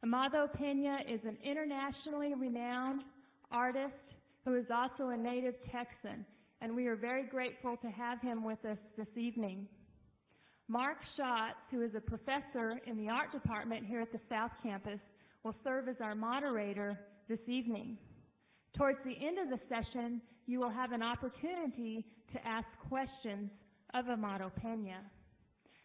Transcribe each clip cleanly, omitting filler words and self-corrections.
Amado Pena is an internationally renowned artist who is also a native Texan, and we are very grateful to have him with us this evening. Mark Schatz, who is a professor in the art department here at the South Campus, will serve as our moderator this evening. Towards the end of the session, you will have an opportunity to ask questions of Amado Pena.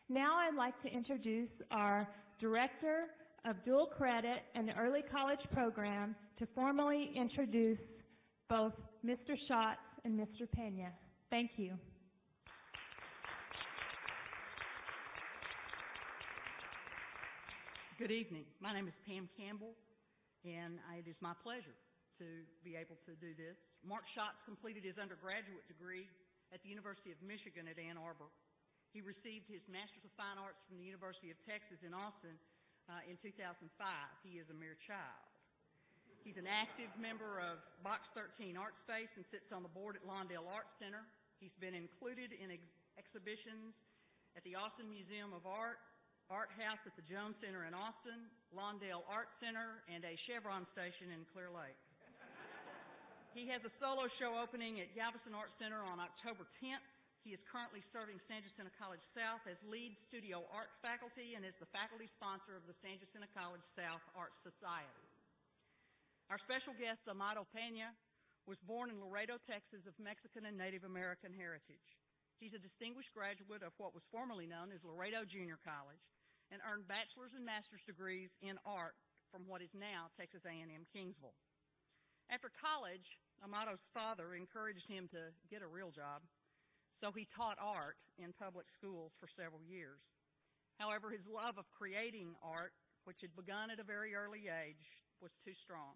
Now I'd like to introduce our Director of Dual Credit and the Early College Program to formally introduce both Mr. Schatz and Mr. Pena. Thank you. Good evening. My name is Pam Campbell, and it is my pleasure to be able to do this. Mark Schatz completed his undergraduate degree at the University of Michigan at Ann Arbor. He received his Master's of Fine Arts from the University of Texas in Austin in 2005. He is a mere child. He's an active member of Box 13 Art Space and sits on the board at Lawndale Art Center. He's been included in exhibitions at the Austin Museum of Art, Art House at the Jones Center in Austin, Lawndale Art Center, and a Chevron station in Clear Lake. He has a solo show opening at Galveston Art Center on October 10th. He is currently serving San Jacinto College South as lead studio art faculty and is the faculty sponsor of the San Jacinto College South Art Society. Our special guest, Amado Pena, was born in Laredo, Texas, of Mexican and Native American heritage. He's a distinguished graduate of what was formerly known as Laredo Junior College and earned bachelor's and master's degrees in art from what is now Texas A&M Kingsville. After college, Amado's father encouraged him to get a real job, so he taught art in public schools for several years. However, his love of creating art, which had begun at a very early age, was too strong.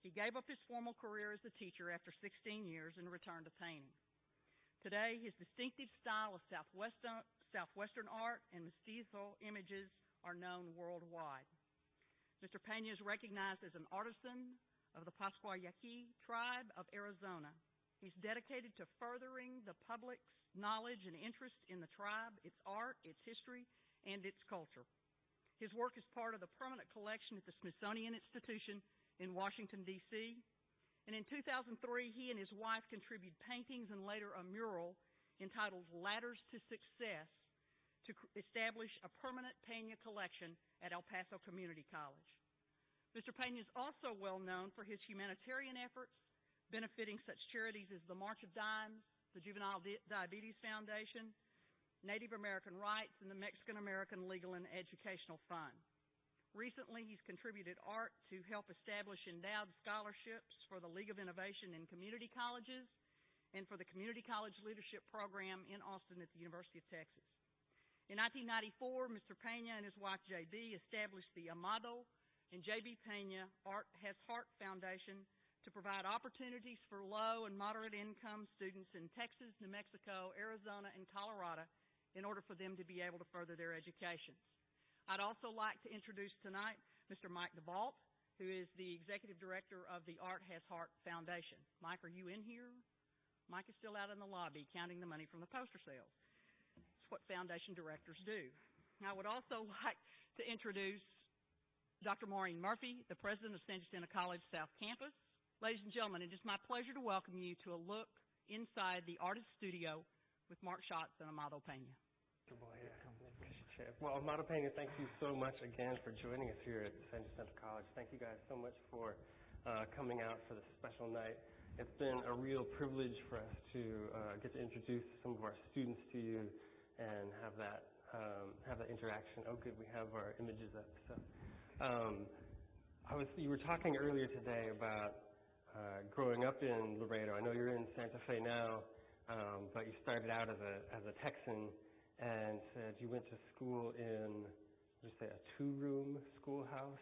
He gave up his formal career as a teacher after 16 years and returned to painting. Today, his distinctive style of Southwestern art and mestizo images are known worldwide. Mr. Pena is recognized as an artisan of the Pascua Yaqui tribe of Arizona. He's dedicated to furthering the public's knowledge and interest in the tribe, its art, its history, and its culture. His work is part of the permanent collection at the Smithsonian Institution in Washington, D.C., and in 2003, he and his wife contributed paintings and later a mural entitled Ladders to Success to establish a permanent Pena collection at El Paso Community College. Mr. Pena is also well known for his humanitarian efforts, benefiting such charities as the March of Dimes, the Juvenile Diabetes Foundation, Native American Rights, and the Mexican American Legal and Educational Fund. Recently, he's contributed art to help establish endowed scholarships for the League of Innovation in Community Colleges and for the Community College Leadership Program in Austin at the University of Texas. In 1994, Mr. Pena and his wife, J.B., established the Amado and J.B. Pena Art Has Heart Foundation to provide opportunities for low and moderate income students in Texas, New Mexico, Arizona, and Colorado in order for them to be able to further their educations. I'd also like to introduce tonight Mr. Mike DeVault, who is the Executive Director of the Art Has Heart Foundation. Mike, are you in here? Mike is still out in the lobby counting the money from the poster sales. It's what foundation directors do. I would also like to introduce Dr. Maureen Murphy, the President of San Jacinto College South Campus. Ladies and gentlemen, it is my pleasure to welcome you to a look inside the artist studio with Mark Schatz and Amado Pena. Well, Amado Pena, thank you so much again for joining us here at San Jacinto College. Thank you guys so much for coming out for this special night. It's been a real privilege for us to get to introduce some of our students to you and have that interaction. Oh, good, we have our images up. So, you were talking earlier today about growing up in Laredo. I know you're in Santa Fe now, but you started out as a Texan and said you went to school in, just say, a two-room schoolhouse,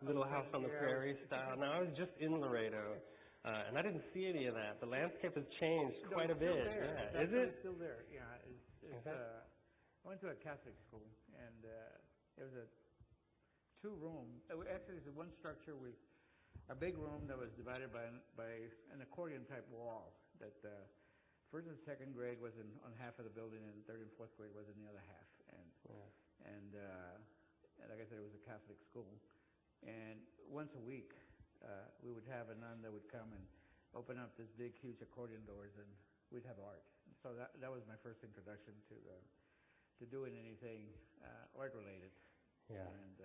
little house on the prairie style. Now, I was just in Laredo, and I didn't see any of that. The landscape has changed quite a bit. Yeah. Is it? It's still there. Yeah. I went to a Catholic school, and it was a two-room. Actually, it's one structure with a big room that was divided by an accordion-type wall. That first and second grade was on half of the building, and third and fourth grade was in the other half. And like I said, it was a Catholic school. And once a week, we would have a nun that would come and open up this big, huge accordion doors, and we'd have art. So that was my first introduction to doing anything art related. Yeah. And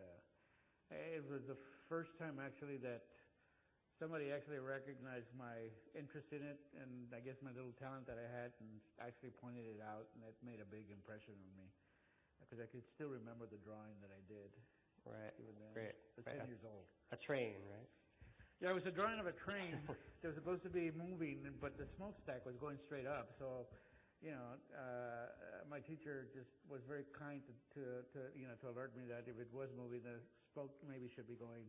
it was the first time actually that somebody actually recognized my interest in it, and I guess my little talent that I had, and actually pointed it out, and it made a big impression on me because I could still remember the drawing that I did. Right. Even then. Great. I was 10 years old. A train, right? Yeah, it was a drawing of a train that was supposed to be moving, but the smokestack was going straight up. So, my teacher just was very kind to alert me that if it was moving, the smoke maybe should be going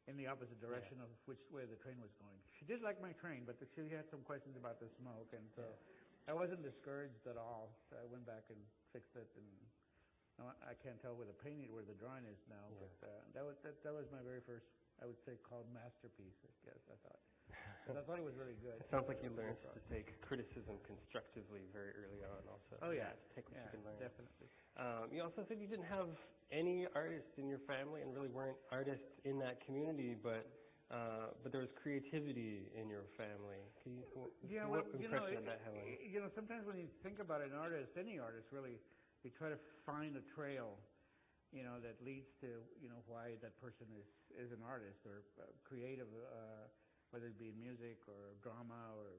in the opposite direction of which way the train was going. She did like my train, but she had some questions about the smoke, and so I wasn't discouraged at all. So I went back and fixed it, and I can't tell where the painting, where the drawing is now, but that was my very first, I would say, called masterpiece, I guess, I thought. But I thought it was really good. It sounds like you learned to take criticism constructively very early on also. Oh, yeah. To take what you can learn. Definitely. You also said you didn't have any artists in your family and really weren't artists in that community, but there was creativity in your family. What impression did that have on you? Sometimes when you think about an artist, any artist really, you try to find a trail, that leads to, why that person is an artist or creative, whether it be music or drama or,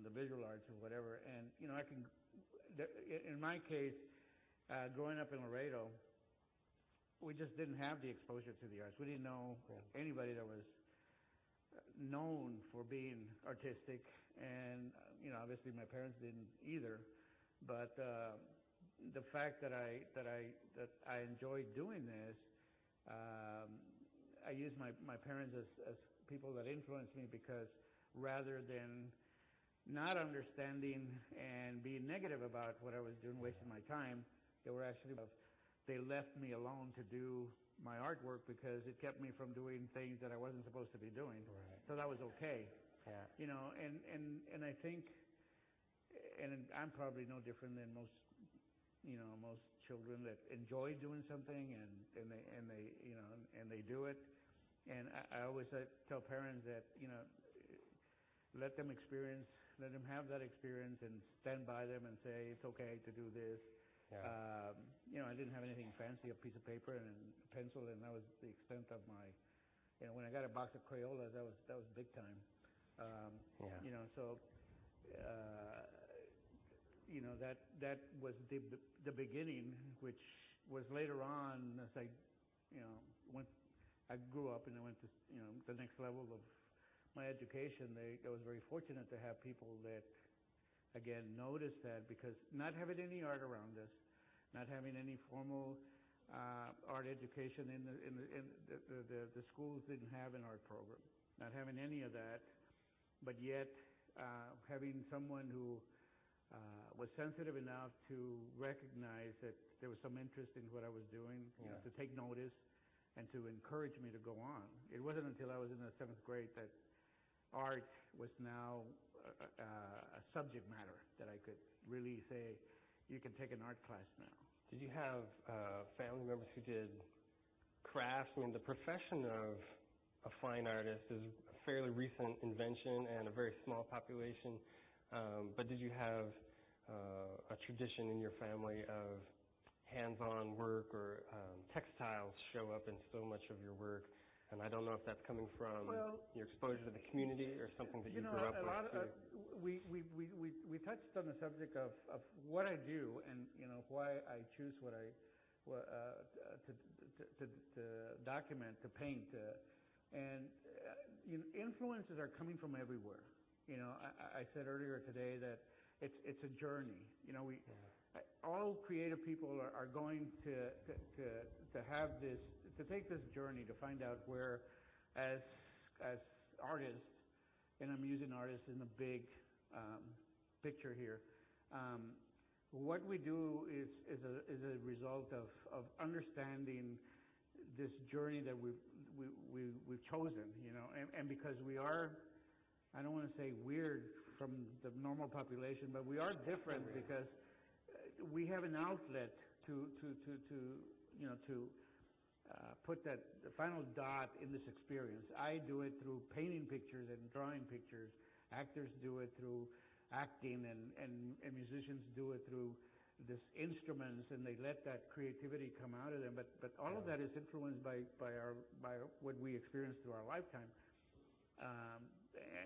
the visual arts or whatever. And, in my case, growing up in Laredo, we just didn't have the exposure to the arts. We didn't know anybody that was known for being artistic, and, obviously my parents didn't either. But the fact that I enjoyed doing this, I use my parents as people that influenced me, because rather than not understanding and being negative about what I was doing, wasting my time, they left me alone to do my artwork because it kept me from doing things that I wasn't supposed to be doing. Right. So that was okay. Yeah. And I think, and I'm probably no different than most children that enjoy doing something and they do it. And I always tell parents that, let them have that experience and stand by them and say it's okay to do this. Yeah. I didn't have anything fancy, a piece of paper and a pencil, and that was the extent of my, when I got a box of Crayolas, that was big time. That was the beginning, which was later on as I grew up and I went to the next level of my education. I was very fortunate to have people that, again, noticed that, because not having any art around us, not having any formal art education in the schools didn't have an art program, not having any of that, but yet having someone who was sensitive enough to recognize that there was some interest in what I was doing, to take notice and to encourage me to go on. It wasn't until I was in the 7th grade that art was now a subject matter that I could really say, you can take an art class now. Did you have family members who did crafts? I mean, the profession of a fine artist is a fairly recent invention and a very small population. But did you have a tradition in your family of hands-on work, or textiles show up in so much of your work? And I don't know if that's coming from your exposure to the community or something that you grew up with. We touched on the subject of what I do and why I choose to document, to paint, and influences are coming from everywhere. I said earlier today that it's a journey. All creative people are going to have this, to take this journey to find out where, as artists, and I'm using artists in the big picture here, what we do is a result of understanding this journey that we've chosen, and because we are, I don't want to say weird from the normal population, but we are different because we have an outlet to put the final dot in this experience. I do it through painting pictures and drawing pictures. Actors do it through acting, and musicians do it through this instruments, and they let that creativity come out of them. But all of that is influenced by what we experience through our lifetime.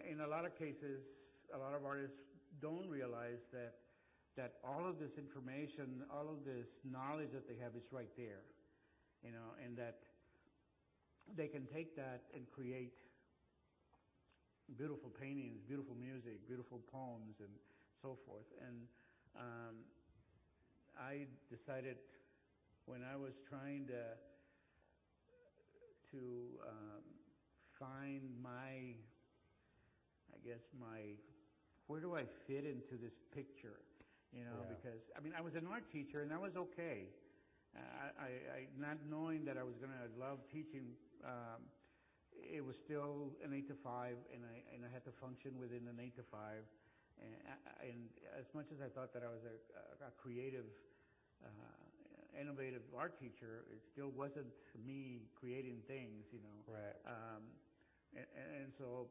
In a lot of cases, a lot of artists don't realize that all of this information, all of this knowledge that they have is right there, and that they can take that and create beautiful paintings, beautiful music, beautiful poems, and so forth. And I decided when I was trying to find my where do I fit into this picture, because I was an art teacher and that was okay. I not knowing that I was going to love teaching, it was still an 8 to 5, and I had to function within an 8 to 5. And as much as I thought that I was a creative, innovative art teacher, it still wasn't me creating things, Right. And so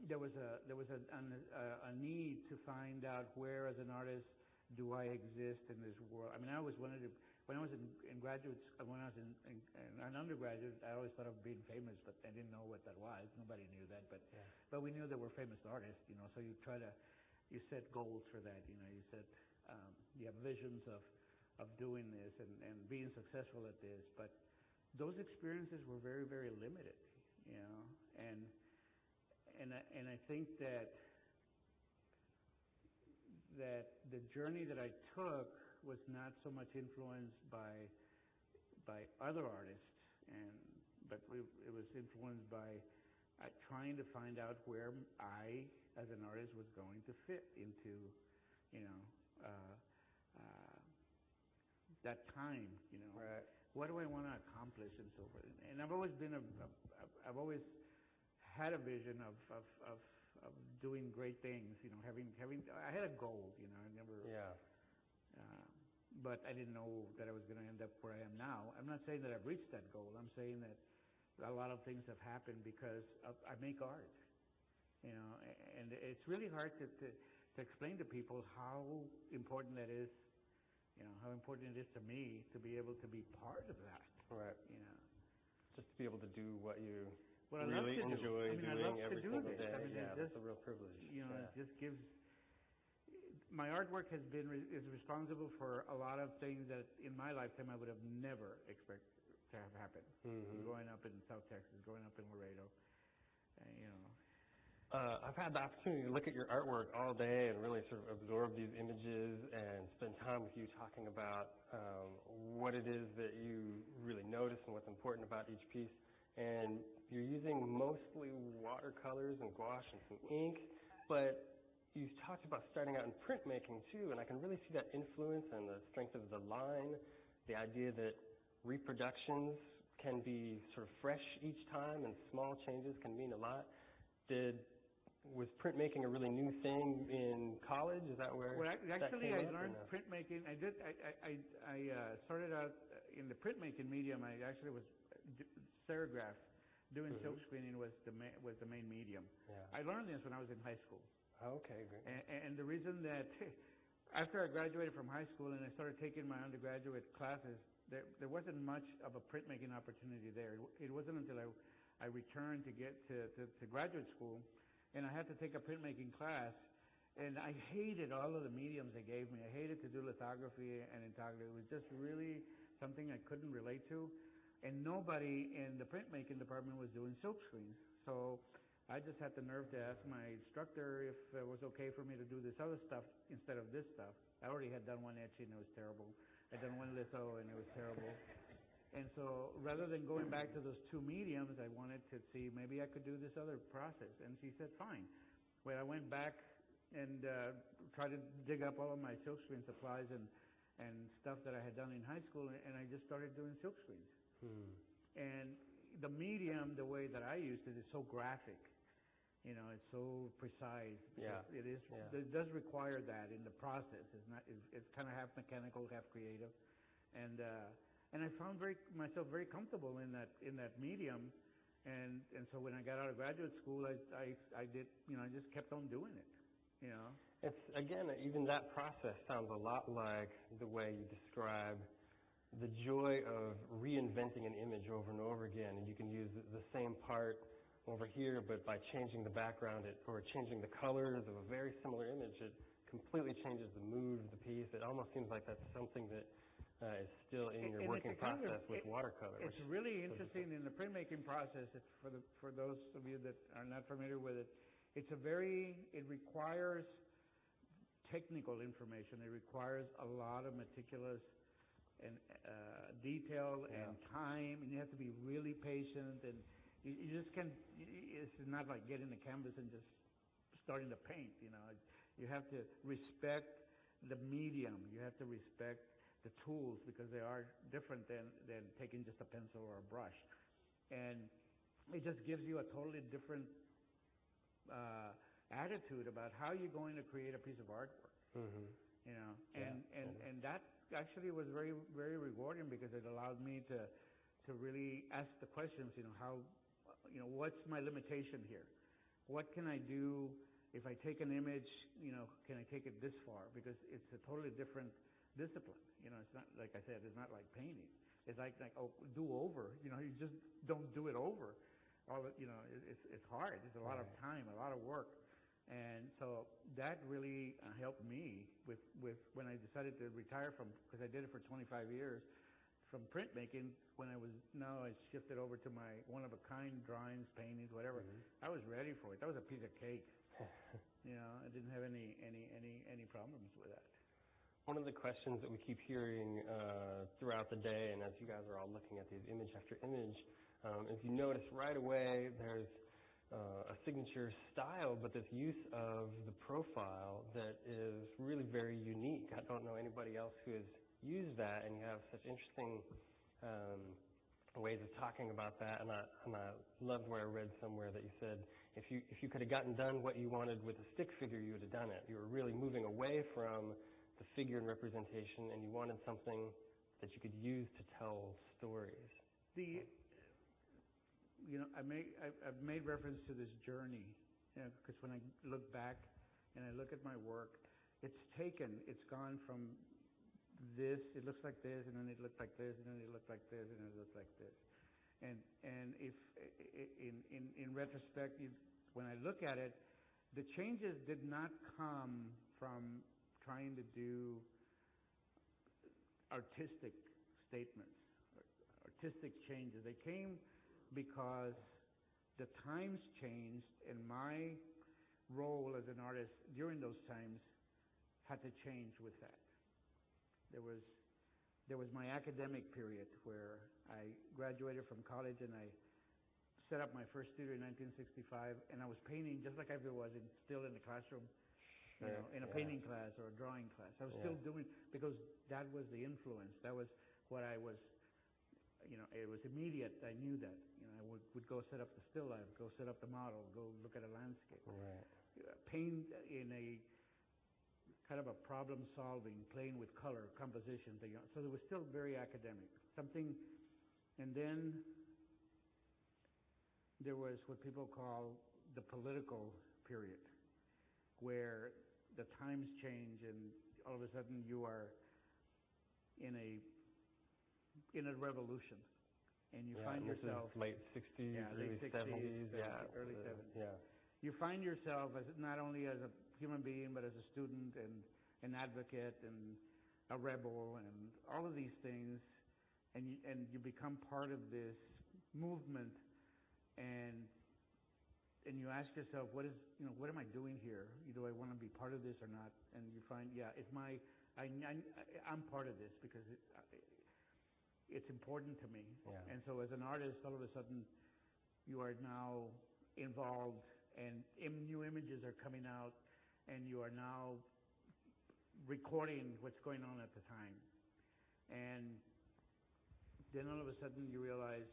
there was a need to find out where, as an artist, do I exist in this world. I always wanted to. When I was in graduate, when I was in an undergraduate, I always thought of being famous, but I didn't know what that was. Nobody knew that, but we knew there were famous artists, So you set goals for that, You set, you have visions of doing this and being successful at this. But those experiences were very, very limited, And I think that the journey that I took was not so much influenced by other artists, but it was influenced by trying to find out where I, as an artist, was going to fit into, that time. Right. What do I want to accomplish, and so forth. And I've always been I've always had a vision of doing great things. I had a goal. I never. Yeah. But I didn't know that I was going to end up where I am now. I'm not saying that I've reached that goal. I'm saying that a lot of things have happened because I make art, and it's really hard to explain to people how important that is, how important it is to me to be able to be part of that. Right. Just to be able to do what you I really love to enjoy do. I doing love every to do single this. day. That's a real privilege. It just gives. My artwork is responsible for a lot of things that in my lifetime I would have never expected to have happened. Mm-hmm. Growing up in South Texas, growing up in Laredo, I've had the opportunity to look at your artwork all day and really sort of absorb these images and spend time with you talking about what it is that you really notice and what's important about each piece. And you're using mostly watercolors and gouache and some ink, but you talked about starting out in printmaking too, and I can really see that influence and the strength of the line, the idea that reproductions can be sort of fresh each time and small changes can mean a lot. Was printmaking a really new thing in college? Is that where? Well, actually, I that learned printmaking. I started out in the printmaking medium. I actually was serigraph. Doing silk screening was the main medium. Yeah. I learned this when I was in high school. Okay, great. And the reason that after I graduated from high school and I started taking my undergraduate classes, there wasn't much of a printmaking opportunity there. It wasn't until I returned to get to graduate school, and I had to take a printmaking class, and I hated all of the mediums they gave me. I hated to do lithography and intography. It was just really something I couldn't relate to, and nobody in the printmaking department was doing silk screens. So I just had the nerve to ask my instructor if it was okay for me to do this other stuff instead of this stuff. I already had done one etching, and it was terrible. I'd done one litho, and it was terrible. And so rather than going back to those two mediums, I wanted to see maybe I could do this other process. And she said, fine. Well, I went back and tried to dig up all of my silk screen supplies and stuff that I had done in high school, and I just started doing silk screens. And the medium, the way that I used it, is so graphic. It's so precise. Yeah. It is. Yeah. It does require that in the process. It's kind of half mechanical, half creative, and and I found myself very comfortable in that medium, and so when I got out of graduate school, I did, I just kept on doing it, It's, again, even that process sounds a lot like the way you describe the joy of reinventing an image over and over again, and you can use the same part over here, but by changing the background or changing the colors of a very similar image, it completely changes the mood of the piece. It almost seems like that's something that is still in your working process with watercolor. It's really interesting in the printmaking process. For those of you that are not familiar with it, it requires technical information. It requires a lot of meticulous and detail and time, and you have to be really patient, and you just can't. It's not like getting the canvas and just starting to paint. You have to respect the medium. You have to respect the tools because they are different than taking just a pencil or a brush, and it just gives you a totally different attitude about how you're going to create a piece of artwork. Mm-hmm. And that actually was very, very rewarding because it allowed me to really ask the questions. What's my limitation here? What can I do if I take an image? Can I take it this far? Because it's a totally different discipline. It's not, like I said, it's not like painting. It's like do over. You just don't do it over. It's hard. It's a lot of time, a lot of work. And so that really helped me with when I decided to retire because I did it for 25 years, from printmaking. When I shifted over to my one-of-a-kind drawings, paintings, whatever. Mm-hmm. I was ready for it. That was a piece of cake. I didn't have any problems with that. One of the questions that we keep hearing throughout the day, and as you guys are all looking at these image after image, if you notice right away, there's a signature style, but this use of the profile that is really very unique. I don't know anybody else who has used that, and you have such interesting ways of talking about that. And I loved where I read somewhere that you said if you could have gotten done what you wanted with a stick figure, you would have done it. You were really moving away from the figure and representation, and you wanted something that you could use to tell stories. I've made reference to this journey, because when I look back and I look at my work, it's gone from this, it looks like this, and then it looked like this, and then it looked like this, and it looked like this. And if in retrospect, when I look at it, the changes did not come from trying to do artistic statements, artistic changes. They came because the times changed, and my role as an artist during those times had to change with that. There was my academic period where I graduated from college and I set up my first studio in 1965, and I was painting just like I was still in the classroom, in a painting class or a drawing class. I was still doing, because that was the influence. That was what I was. It was immediate. I knew that. I would go set up the still life, go set up the model, go look at a landscape. Right. Paint in a kind of a problem-solving, playing with color, composition thing. So it was still very academic. And then there was what people call the political period, where the times change and all of a sudden you are in a revolution, and you find yourself late 60s, early 70s, early 70s. Yeah. You find yourself as not only as a human being, but as a student and an advocate and a rebel and all of these things, and you become part of this movement, and you ask yourself, what am I doing here? Do I want to be part of this or not? And you find, I'm part of this because it's important to me. Yeah. And so as an artist, all of a sudden, you are now involved, and new images are coming out, and you are now recording what's going on at the time. And then all of a sudden you realize,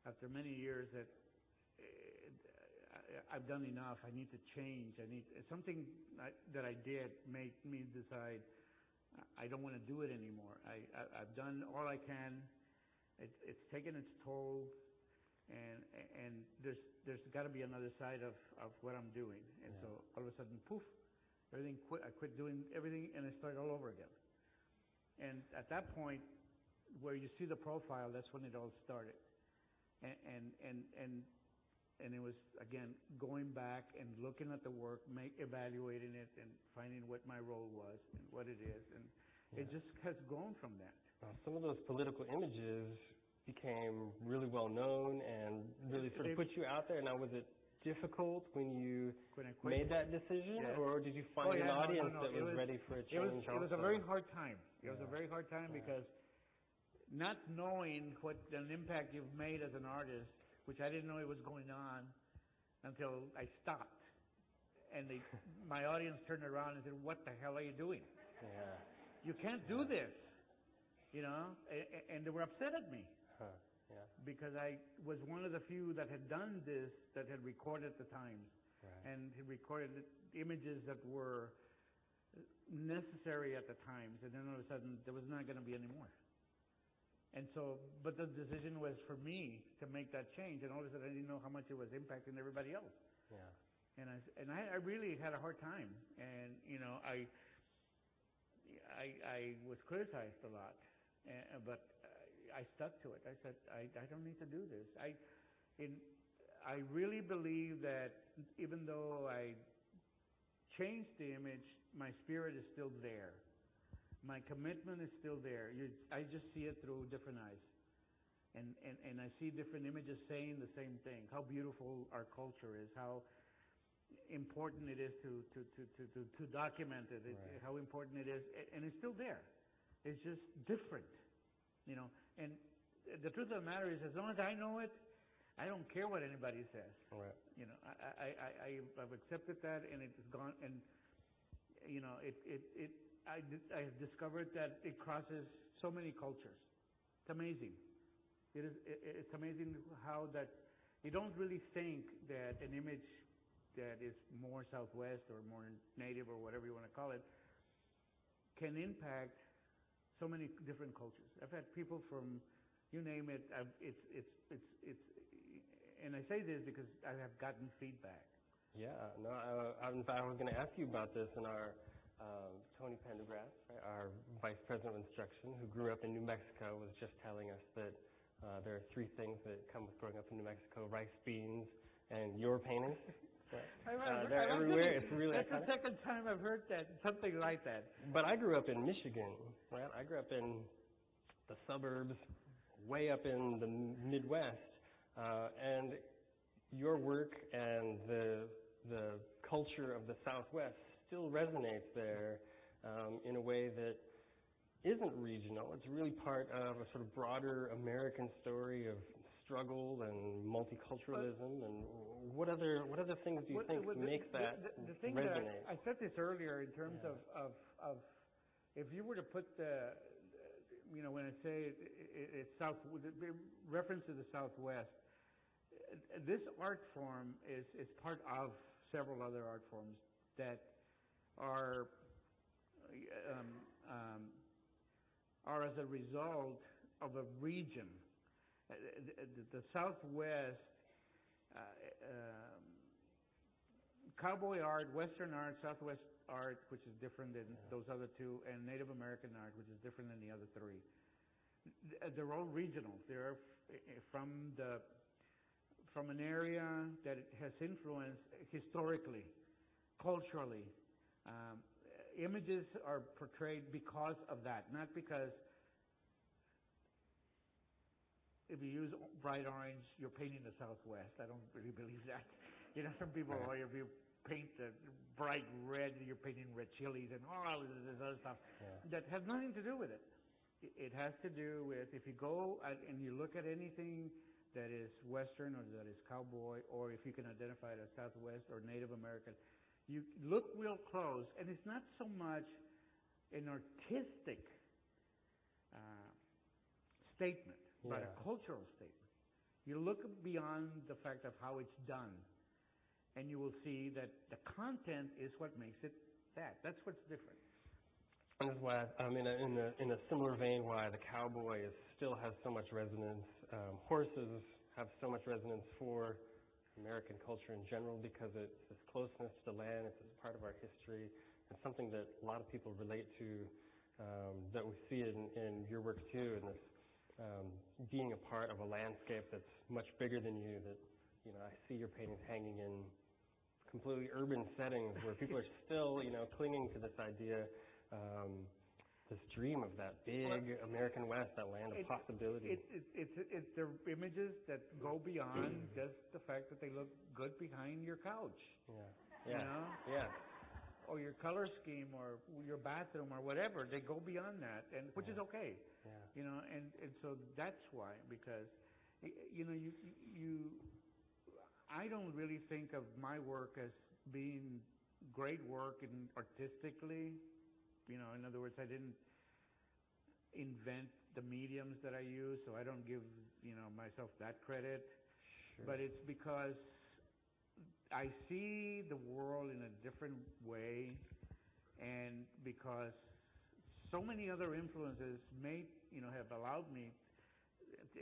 after many years, that I've done enough. I need to change. Something that I did made me decide I don't want to do it anymore. I've done all I can. It's taken its toll, and there's got to be another side of what I'm doing. And so all of a sudden, poof, everything quit. I quit doing everything, and I started all over again. And at that point, where you see the profile, that's when it all started. And it was, again, going back and looking at the work, evaluating it, and finding what my role was and what it is. And it just has grown from that. Some of those political images became really well known and really sort of put you out there. Now, was it difficult when you made that decision, or did you find an audience that was ready for a change? It was a very hard time. It was a very hard time because not knowing what an impact you've made as an artist, which I didn't know it was going on until I stopped. And my audience turned around and said, "What the hell are you doing? You can't do this." You know? And they were upset at me. Because I was one of the few that had done this, that had recorded the times. And had recorded the images that were necessary at the times. And then all of a sudden, there was not going to be any more. And so, but the decision was for me to make that change, and all of a sudden I didn't know how much it was impacting everybody else. And I really had a hard time, and you know, I was criticized a lot, but I stuck to it. I said I don't need to do this. I really believe that even though I changed the image, my spirit is still there. My commitment is still there. I just see it through different eyes. And I see different images saying the same thing, how beautiful our culture is, how important it is to document it, how important it is, and it's still there. It's just different, you know. And the truth of the matter is, as long as I know it, I don't care what anybody says. You know, I've accepted that, and it's gone, and, you know, I have discovered that it crosses so many cultures. It's amazing. It's amazing how that you don't really think that an image that is more Southwest or more Native or whatever you want to call it can impact so many different cultures. I've had people from, you name it. And I say this because I have gotten feedback. In fact, I was going to ask you about this in our. Tony Pendergrass, our Vice President of Instruction, who grew up in New Mexico, was just telling us that there are 3 things that come with growing up in New Mexico: rice, beans, and your paintings. They're everywhere. It's really that's iconic. The second time I've heard that, something like that. But I grew up in Michigan, right? I grew up in the suburbs, way up in the Midwest, and your work and the culture of the Southwest still resonates there in a way that isn't regional. It's really part of a sort of broader American story of struggle and multiculturalism. And what other things do you think make that the thing resonate? That I said this earlier in terms of if you were to put you know, when I say it's reference to the Southwest, this art form is part of several other art forms that are as a result of a region. The Southwest, cowboy art, Western art, Southwest art, which is different than those other 2, and Native American art, which is different than the other 3. They're all regional. They're from an area that has influence historically, culturally. Images are portrayed because of that, not because if you use bright orange, you're painting the Southwest. I don't really believe that. You know, some people, or if you paint the bright red, you're painting red chilies and all this other stuff. That has nothing to do with it. It has to do with, if you go and you look at anything that is Western or that is cowboy, or if you can identify it as Southwest or Native American, you look real close, and it's not so much an artistic statement, but a cultural statement. You look beyond the fact of how it's done, and you will see that the content is what makes it that. That's what's different. Wonders why, in a similar vein, why the cowboy still has so much resonance. Horses have so much resonance for American culture in general because it's this closeness to the land. It's this part of our history. It's something that a lot of people relate to, that we see in your work too, and this being a part of a landscape that's much bigger than you. That, you know, I see your paintings hanging in completely urban settings where people are still, you know, clinging to this idea. This dream of that big American West, that land of possibility. It's the images that go beyond just the fact that they look good behind your couch. Yeah. You know? Yeah. Or your color scheme, or your bathroom, or whatever. They go beyond that, and which is okay. Yeah. You know, and so that's why, because you know, I don't really think of my work as being great work and artistically. You know, in other words, I didn't invent the mediums that I use, so I don't give, you know, myself that credit. Sure. But it's because I see the world in a different way, and because so many other influences have allowed me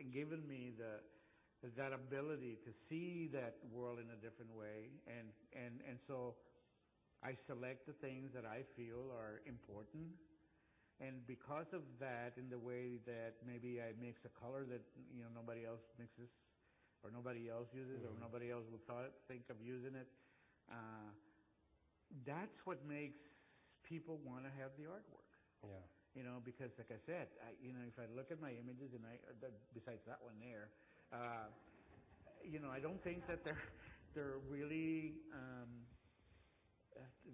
and given me that ability to see that world in a different way, and so I select the things that I feel are important, and because of that, in the way that maybe I mix a color that, you know, nobody else mixes, or nobody else uses, or nobody else would think of using it. That's what makes people want to have the artwork. Yeah. You know, because like I said, if I look at my images, and besides that one there, you know, I don't think that they're really.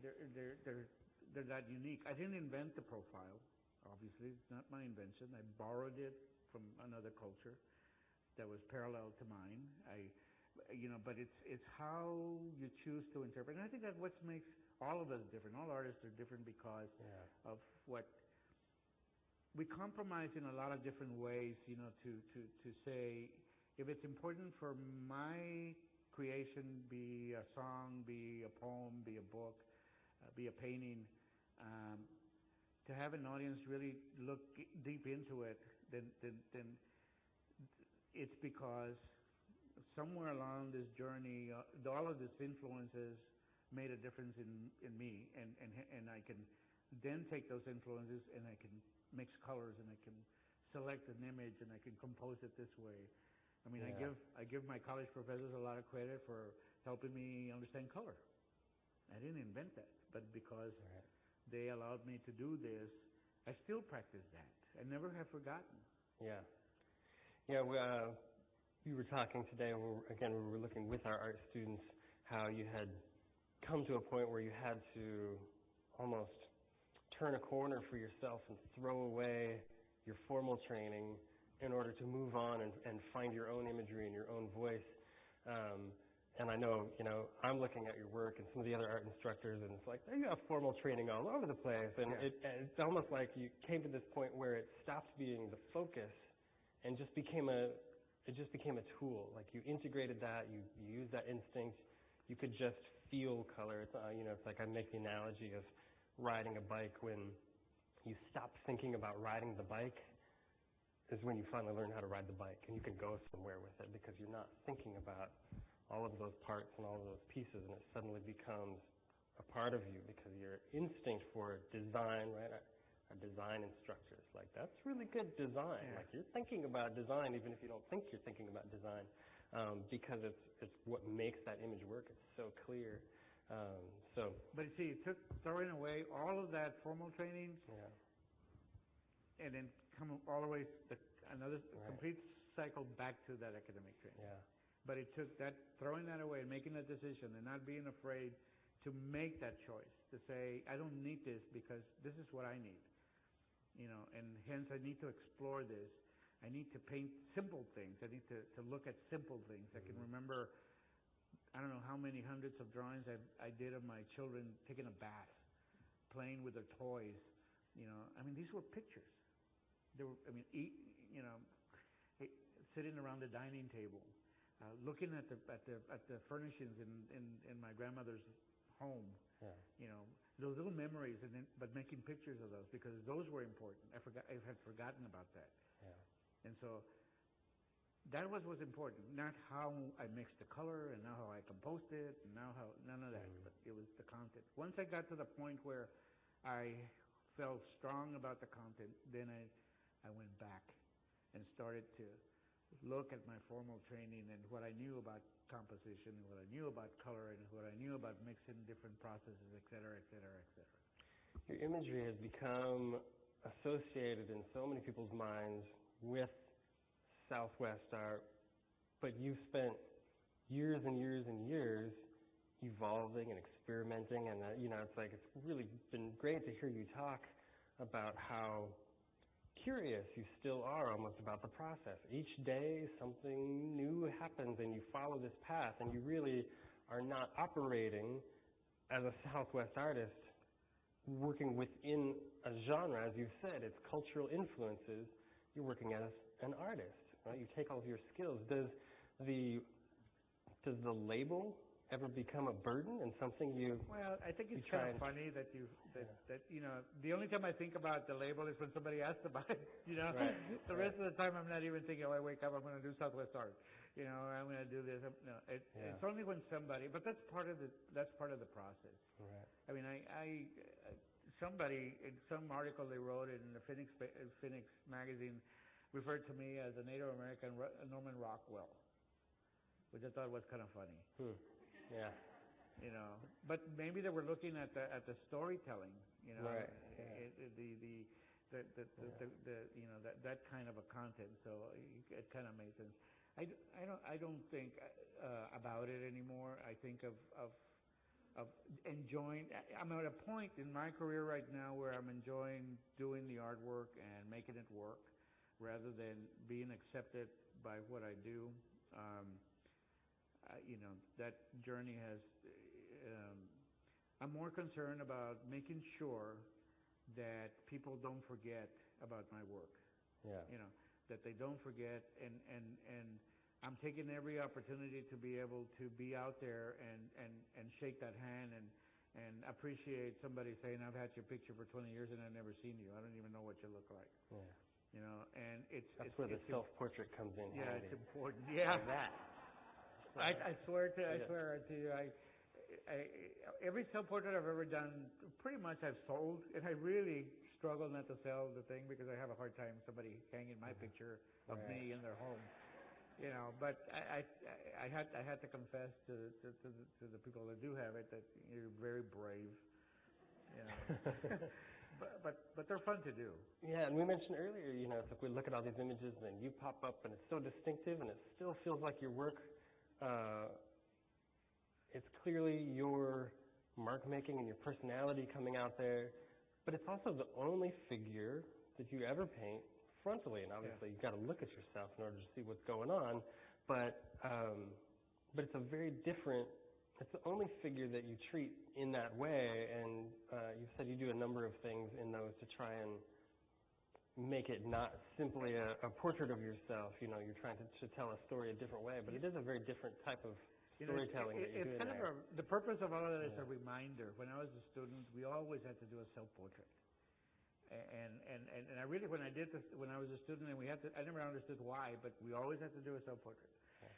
They're that unique. I didn't invent the profile, obviously. It's not my invention. I borrowed it from another culture that was parallel to mine. But it's how you choose to interpret. And I think that's what makes all of us different. All artists are different because of what we compromise in a lot of different ways, you know, to say, if it's important for my creation, be a song, be a poem, be a book, be a painting, to have an audience really look deep into it, then it's because somewhere along this journey, all of these influences made a difference in me, and I can then take those influences and I can mix colors, and I can select an image, and I can compose it this way. I mean, I give my college professors a lot of credit for helping me understand color. I didn't invent that, but because they allowed me to do this, I still practice that. I never have forgotten. Yeah. Yeah, we were talking today, and we were looking with our art students, how you had come to a point where you had to almost turn a corner for yourself and throw away your formal training in order to move on and find your own imagery and your own voice. And I know, you know, I'm looking at your work and some of the other art instructors, and it's like, you have formal training all over the place. And it's almost like you came to this point where it stopped being the focus and just became a tool. Like, you integrated that, you used that instinct. You could just feel color. It's, it's like, I make the analogy of riding a bike. When you stop thinking about riding the bike is when you finally learn how to ride the bike, and you can go somewhere with it because you're not thinking about all of those parts and all of those pieces, and it suddenly becomes a part of you because your instinct for design, right? A design instructor is like, that's really good design. Yeah. Like, you're thinking about design even if you don't think you're thinking about design, because it's what makes that image work. It's so clear. But you see, it took throwing away all of that formal training, and then come all the way another complete cycle back to that academic training. Yeah. But it took that, throwing that away and making that decision and not being afraid to make that choice, to say, I don't need this because this is what I need. You know, and hence I need to explore this. I need to paint simple things. I need to look at simple things. I can remember, I don't know how many hundreds of drawings I did of my children taking a bath, playing with their toys. You know, I mean, these were pictures. They were, sitting around the dining table, looking at the furnishings in my grandmother's home. Yeah. You know, those little memories, but making pictures of those because those were important. I had forgotten about that. Yeah. And so that was important, not how I mixed the color and now how I composed it and now how, none of that, but it was the content. Once I got to the point where I felt strong about the content, then I went back and started to look at my formal training and what I knew about composition and what I knew about color and what I knew about mixing different processes, et cetera, et cetera, et cetera. Your imagery has become associated in so many people's minds with Southwest art, but you've spent years and years and years evolving and experimenting, and it's like it's really been great to hear you talk about how curious you still are almost about the process. Each day something new happens and you follow this path, and you really are not operating as a Southwest artist working within a genre. As you've said, it's cultural influences. You're working as an artist, right? You take all of your skills. Does the label ever become a burden and something you? Well, I think it's kind of funny that the only time I think about the label is when somebody asks about it. Right. The rest of the time I'm not even thinking. Oh, I wake up, I'm going to do Southwest art. I'm going to do this. It's only when somebody. But that's part of the process. Right. I mean, somebody in some article they wrote in the Phoenix magazine referred to me as a Native American Norman Rockwell, which I thought was kind of funny. Yeah. But maybe they were looking at the storytelling. Right. That kind of a content. So it kind of made sense. I don't think about it anymore. I think of enjoying. I'm at a point in my career right now where I'm enjoying doing the artwork and making it work, rather than being accepted by what I do. That journey has. I'm more concerned about making sure that people don't forget about my work. Yeah. That they don't forget, and I'm taking every opportunity to be able to be out there and shake that hand and appreciate somebody saying, I've had your picture for 20 years and I've never seen you. I don't even know what you look like. Yeah. And that's where the self-portrait comes in. Yeah, handy. it's important. Yeah. Like that. I swear to you, every self-portrait I've ever done, pretty much I've sold, and I really struggle not to sell the thing because I have a hard time somebody hanging my picture of me in their home. But I had to confess to the people that do have it that you're very brave. But they're fun to do. Yeah, and we mentioned earlier, it's like we look at all these images and you pop up and it's so distinctive and it still feels like your work. It's clearly your mark making and your personality coming out there, but it's also the only figure that you ever paint frontally, and obviously you've got to look at yourself in order to see what's going on, but it's a very different, it's the only figure that you treat in that way, and you've said you do a number of things in those to try and make it not simply a portrait of yourself. You're trying to tell a story a different way, but it is a very different type of storytelling that you do in there. The purpose of all of that is a reminder. When I was a student, we always had to do a self-portrait. And I really, when I did this, when I was a student, and I never understood why, but we always had to do a self-portrait. Okay.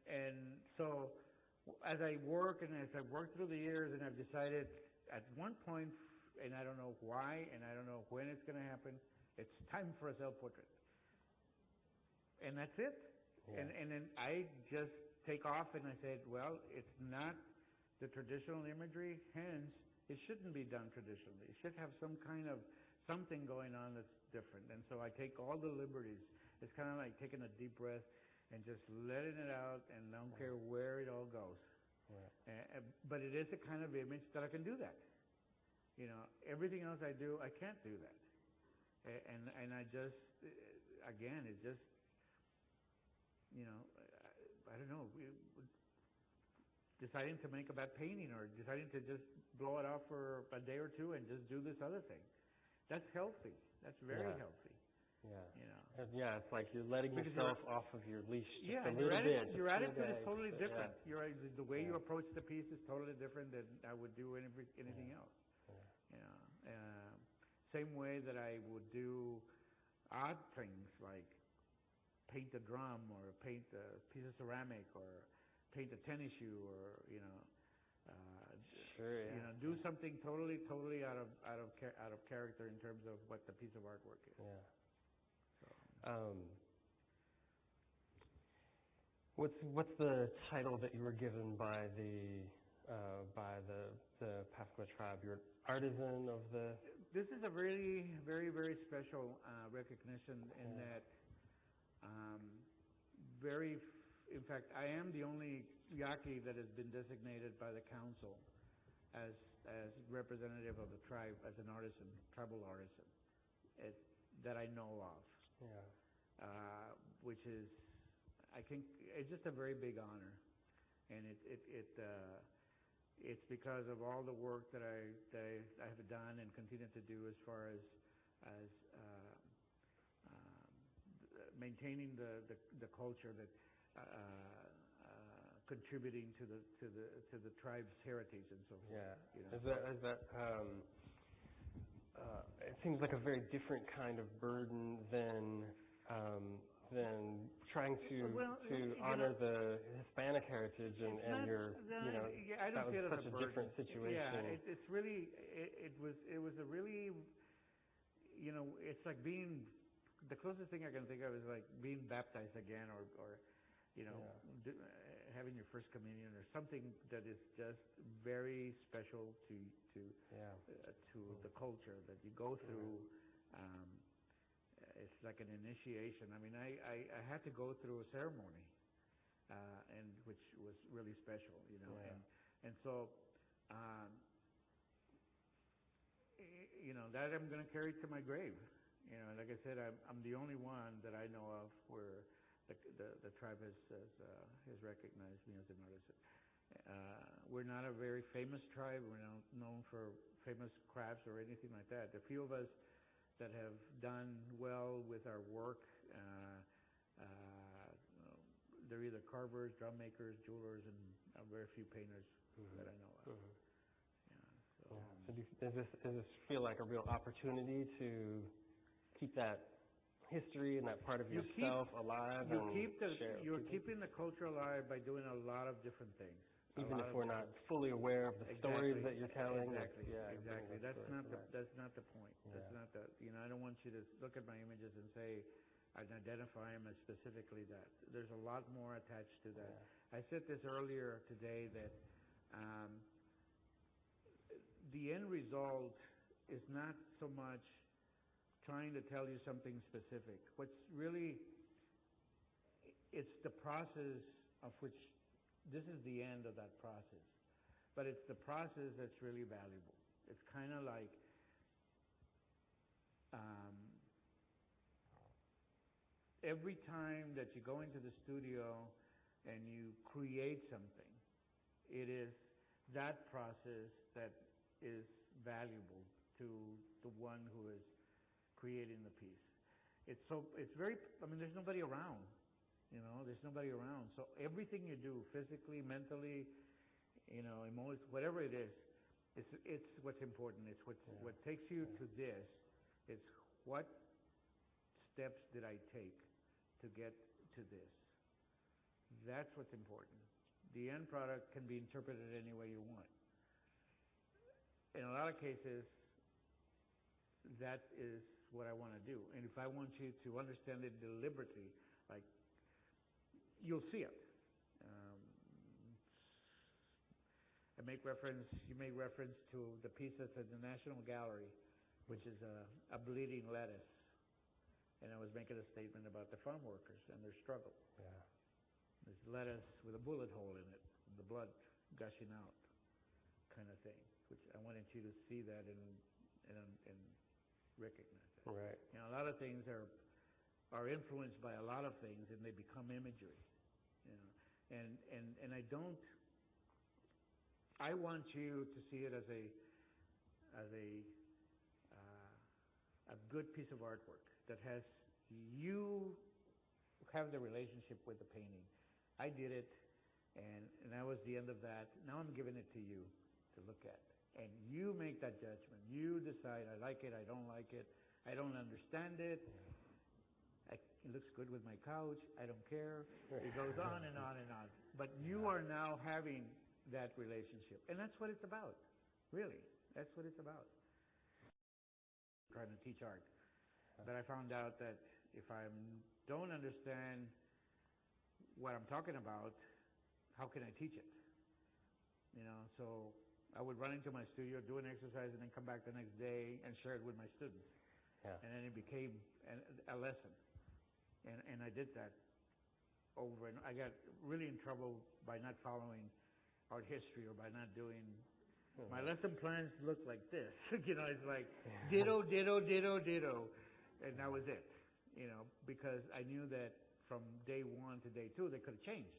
And so as I work through the years, and I've decided at one point, and I don't know why, and I don't know when it's going to happen, it's time for a self-portrait. And that's it. Yeah. And then I just take off, and I said, well, it's not the traditional imagery, hence it shouldn't be done traditionally. It should have some kind of something going on that's different. And so I take all the liberties. It's kind of like taking a deep breath and just letting it out, and don't care where it all goes. Right. But it is a kind of image that I can do that. Everything else I do, I can't do that. And I just, again, it just, I don't know, deciding to make a bad painting or deciding to just blow it off for a day or two and just do this other thing. That's healthy. That's very healthy. Yeah. Yeah, it's like you're letting yourself off of your leash just a little bit. Your attitude is totally different. The way you approach the piece is totally different than I would do anything else. Same way that I would do odd things like paint a drum or paint a piece of ceramic or paint a tennis shoe or Sure, yeah. do something totally out of character in terms of what the piece of artwork is. Yeah. So. What's the title that you were given by the Pascua tribe? You're artisan of the. This is a really very special recognition in that in fact, I am the only Yaqui that has been designated by the council as representative of the tribe, as an artisan, tribal artisan, that I know of. Yeah. Which is, I think, it's just a very big honor, and it's because of all the work that I have done and continue to do as far as maintaining the culture, that contributing to the tribe's heritage and so forth. Yeah. Is that it seems like a very different kind of burden than trying to honor the Hispanic heritage and your I don't that see it was as such a a different situation. Yeah, it's really it was a really, it's like being, the closest thing I can think of is like being baptized again or having your first communion or something that is just very special to the culture that you go through. It's like an initiation. I mean, I had to go through a ceremony, and which was really special, and so that I'm going to carry to my grave. Like I said, I'm the only one that I know of where the tribe has recognized me as an artisan. We're not a very famous tribe. We're not known for famous crafts or anything like that. The few of us that have done well with our work, they're either carvers, drum makers, jewelers, and very few painters that I know of. So does this feel like a real opportunity to keep that history and that part of yourself alive? You're keeping the culture alive by doing a lot of different things. Even if we're not fully aware of the stories that you're telling. Exactly. That's not the point. Yeah. That's not the. I don't want you to look at my images and say and identify them as specifically that. There's a lot more attached to that. Yeah. I said this earlier today that the end result is not so much trying to tell you something specific. What's really, it's the process of which. This is the end of that process, but it's the process that's really valuable. It's kind of like every time that you go into the studio and you create something, it is that process that is valuable to the one who is creating the piece. It's very, there's nobody around. There's nobody around. So everything you do, physically, mentally, emotionally, whatever it is, it's what's important. It's what takes you to this. It's what steps did I take to get to this. That's what's important. The end product can be interpreted any way you want. In a lot of cases, that is what I want to do. And if I want you to understand it deliberately, like, you'll see it. You make reference to the piece that's at the National Gallery, which is a bleeding lettuce. And I was making a statement about the farm workers and their struggle. Yeah. There's lettuce with a bullet hole in it, the blood gushing out, kind of thing. Which I wanted you to see that and recognize that. Right. A lot of things are influenced by a lot of things, and they become imagery. And I want you to see it as a good piece of artwork that you have the relationship with the painting. I did it, and that was the end of that. Now I'm giving it to you to look at. And you make that judgment. You decide, I like it, I don't like it, I don't understand it. It looks good with my couch, I don't care. It goes on and on and on. But you are now having that relationship. And that's what it's about, really. That's what it's about. Trying to teach art. But I found out that if I don't understand what I'm talking about, how can I teach it? You know, so I would run into my studio, do an exercise, and then come back the next day and share it with my students. Yeah. And then it became a lesson. And I did that over, and I got really in trouble by not following art history or by not doing. My lesson plans look like this. You know, it's like ditto, ditto, ditto, ditto, and that was it. You know, because I knew that from day one to day two they could have changed.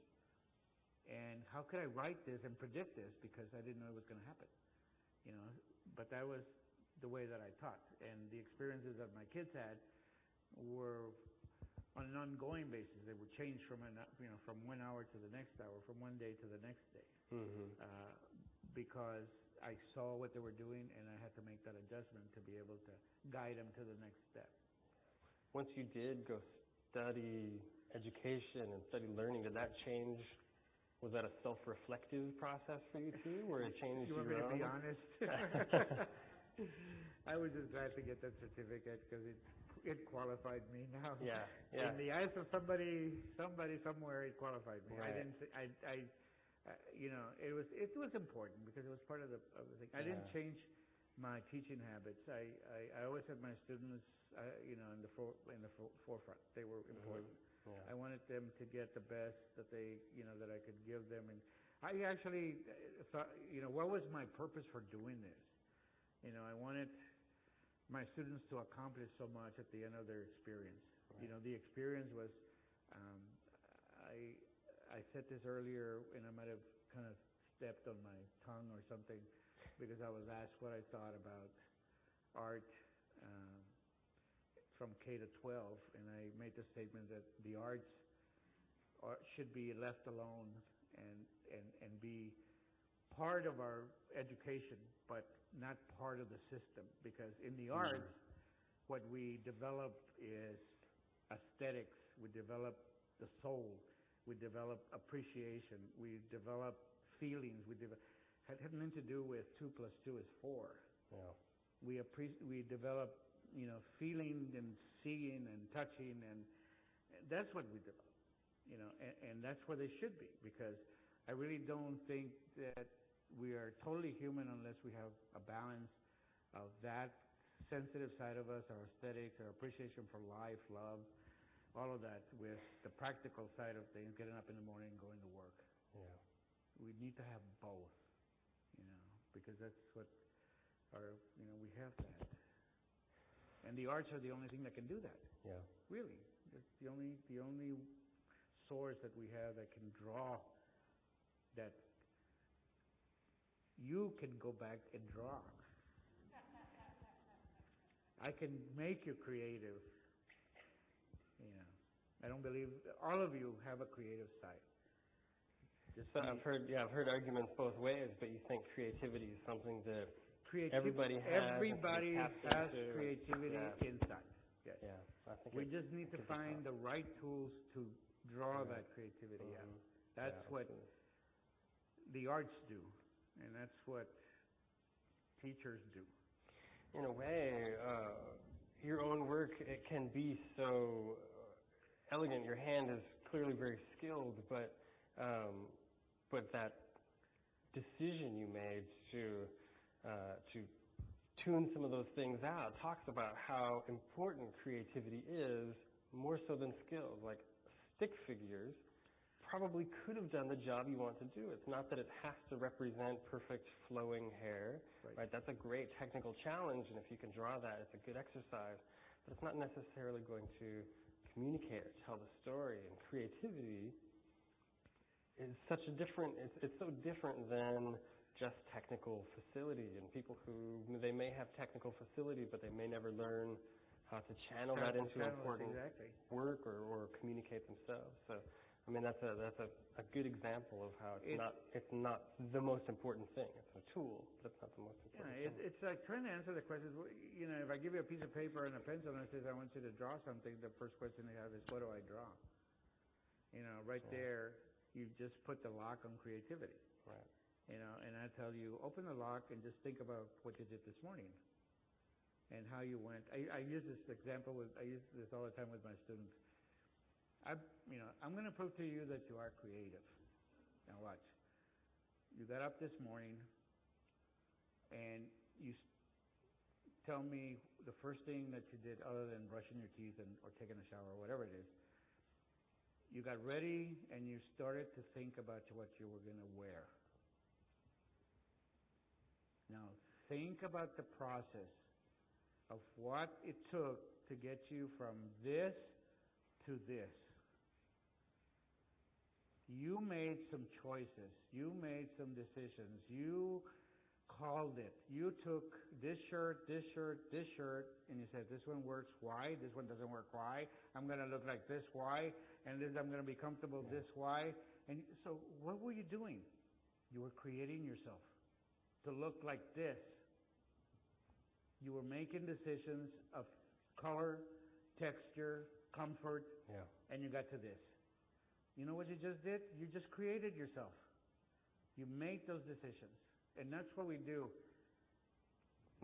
And how could I write this and predict this, because I didn't know it was going to happen. You know, but that was the way that I taught, and the experiences that my kids had were on an ongoing basis. They would change from from 1 hour to the next hour, from one day to the next day, because I saw what they were doing, and I had to make that adjustment to be able to guide them to the next step. Once you did go study education and study learning, did that change? Was that a self-reflective process for you too, where it changed you want your me to be own? honest? I was just glad to get that certificate because it qualified me now. Yeah. In the eyes of somebody somewhere, it qualified me. Right. I didn't. You know, it was important because it was part of the thing. I didn't change my teaching habits. I always had my students, you know, in the forefront. They were important. Yeah. I wanted them to get the best that they, you know, that I could give them. And I actually thought, you know, what was my purpose for doing this? You know, I wanted my students to accomplish so much at the end of their experience. Right. You know, the experience was, I said this earlier, and I might have kind of stepped on my tongue or something, because I was asked what I thought about art from K to 12, and I made the statement that the arts should be left alone and be part of our education, but not part of the system. Because in the arts, what we develop is aesthetics, we develop the soul, we develop appreciation, we develop feelings, had nothing to do with 2 + 2 is 4. Yeah. We develop, you know, feeling and seeing and touching, and that's what we develop, you know, and that's where they should be, because I really don't think that we are totally human unless we have a balance of that sensitive side of us, our aesthetics, our appreciation for life, love, all of that, with the practical side of things, getting up in the morning and going to work. Yeah. We need to have both, you know, because that's what you know, we have that. And the arts are the only thing that can do that. Yeah. Really. It's the only source that we have that can draw, that you can go back and draw. I can make you creative. You know, I don't believe all of you have a creative side. So I've heard arguments both ways, but you think creativity is something that everybody has. Everybody has creativity inside. Yes. Yeah. I think we just need to find the right tools to draw that creativity out. That's what the arts do, and that's what teachers do. In a way, your own work, it can be so elegant. Your hand is clearly very skilled, but that decision you made to tune some of those things out talks about how important creativity is, more so than skills. Like stick figures probably could have done the job you want to do. It's not that it has to represent perfect flowing hair, right? That's a great technical challenge, and if you can draw that, it's a good exercise, but it's not necessarily going to communicate or tell the story. And creativity is such a different, it's so different than just technical facility. And people who, they may have technical facility, but they may never learn how to channel that into important work or communicate themselves. So I mean, that's a good example of how it's not the most important thing. It's a tool, but it's not the most important thing. It's like trying to answer the question. You know, if I give you a piece of paper and a pencil and I say, I want you to draw something, the first question they have is, what do I draw? You know, right there, you just put the lock on creativity. Right. You know, and I tell you, open the lock and just think about what you did this morning and how you went. I use this example I use this all the time with my students. I'm going to prove to you that you are creative. Now watch. You got up this morning and you tell me the first thing that you did other than brushing your teeth or taking a shower or whatever it is. You got ready and you started to think about what you were going to wear. Now think about the process of what it took to get you from this to this. You made some choices. You made some decisions. You called it. You took this shirt, this shirt, this shirt, and you said, this one works, why? This one doesn't work, why? I'm going to look like this, why? And this, I'm going to be comfortable, this, why? And so what were you doing? You were creating yourself to look like this. You were making decisions of color, texture, comfort, and you got to this. You know what you just did? You just created yourself. You made those decisions. And that's what we do.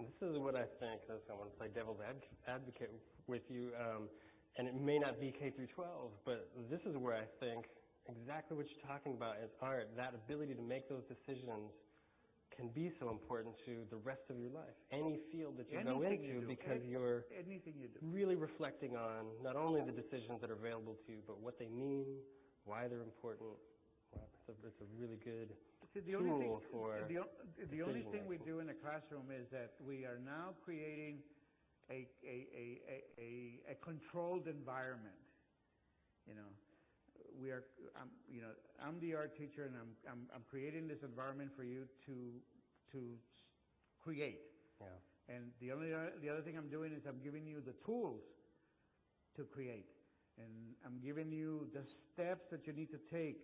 This is what I think. I want to play devil's advocate with you. And it may not be K through 12, but this is where I think exactly what you're talking about is art. That ability to make those decisions can be so important to the rest of your life. Any field that you go into, because you're really reflecting on not only the decisions that are available to you, but what they mean, why they're important. Wow, it's a really good tool for the only thing we do in the classroom is that we are now creating a controlled environment. You know, I'm the art teacher, and I'm creating this environment for you to create. Yeah. And the other thing I'm doing is I'm giving you the tools to create. And I'm giving you the steps that you need to take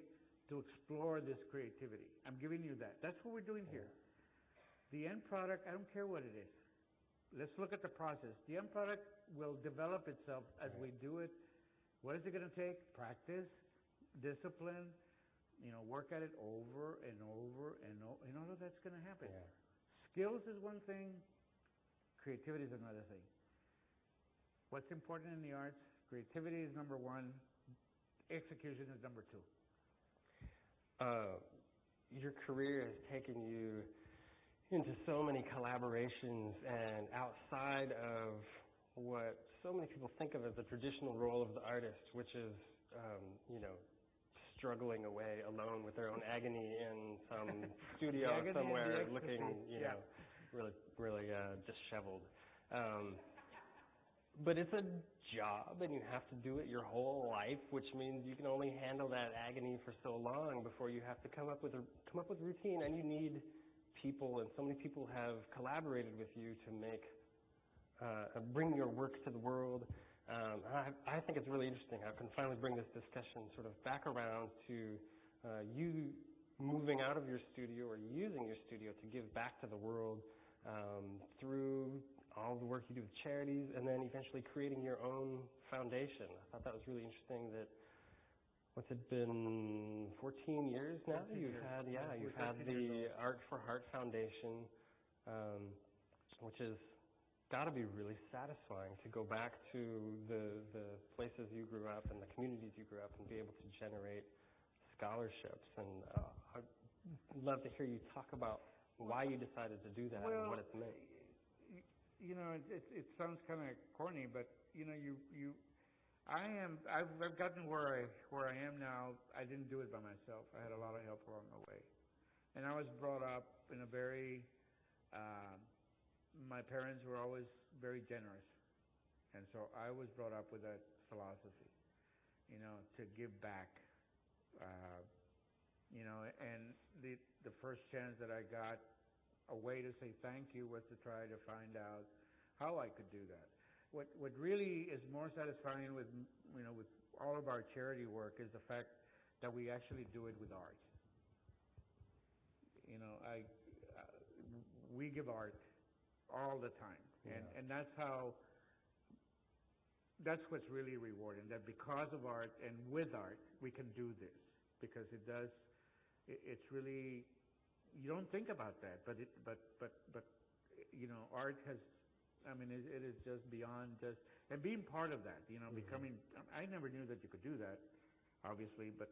to explore this creativity. I'm giving you that. That's what we're doing here. The end product, I don't care what it is. Let's look at the process. The end product will develop itself as we do it. What is it going to take? Practice, discipline, work at it over and over and over. And all of that's going to happen. Yeah. Skills is one thing. Creativity is another thing. What's important in the arts? Creativity is number one. Execution is number two. Your career has taken you into so many collaborations and outside of what so many people think of as the traditional role of the artist, which is, struggling away alone with their own agony in some studio somewhere looking, really disheveled. But it's a job, and you have to do it your whole life, which means you can only handle that agony for so long before you have to come up with routine, and you need people, and so many people have collaborated with you to bring your work to the world. I think it's really interesting how I can finally bring this discussion sort of back around to you moving out of your studio or using your studio to give back to the world through all the work you do with charities, and then eventually creating your own foundation. I thought that was really interesting that, what's it been, 14 years now? You've had the Art for Heart Foundation, which has got to be really satisfying to go back to the places you grew up and the communities you grew up and be able to generate scholarships. And I'd love to hear you talk about why you decided to do that and what it's meant. It sounds kind of corny, but I've gotten where I am now. I didn't do it by myself. I had a lot of help along the way, and I was brought up in a very. My parents were always very generous, and so I was brought up with that philosophy, to give back. And the first chance that I got. A way to say thank you was to try to find out how I could do that. What really is more satisfying with all of our charity work is the fact that we actually do it with art. You know, we give art all the time, and that's what's really rewarding. That because of art and with art, we can do this because it's really, you don't think about that, but you know, art has. I mean, it is just beyond just, and being part of that, you know, becoming, I never knew that you could do that, obviously, but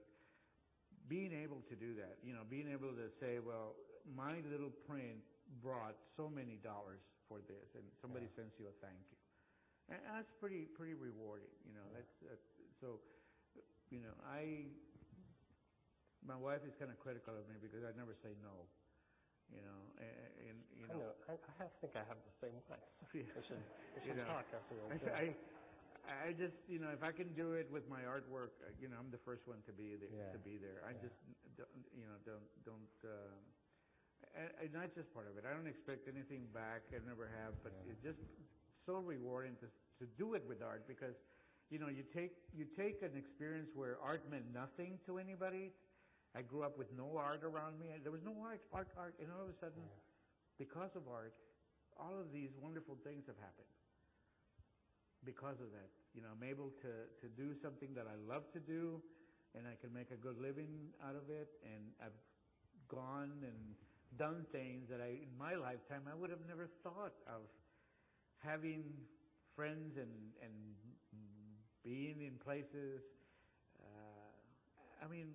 being able to do that, you know, being able to say, well, my little print brought so many dollars for this, and somebody sends you a thank you. And that's pretty rewarding, you know, that's so, you know, my wife is kind of critical of me because I never say no. You know, and you know. I think I have the same way. We should talk after this. I just, you know, if I can do it with my artwork, you know, I'm the first one to be there. I just, you know, don't. And that's just part of it. I don't expect anything back. I never have, but it's just so rewarding to do it with art because, you know, you take an experience where art meant nothing to anybody. I grew up with no art around me. There was no art. And all of a sudden, because of art, all of these wonderful things have happened. Because of that, you know, I'm able to do something that I love to do, and I can make a good living out of it. And I've gone and done things that in my lifetime, I would have never thought of having friends and being in places. I mean,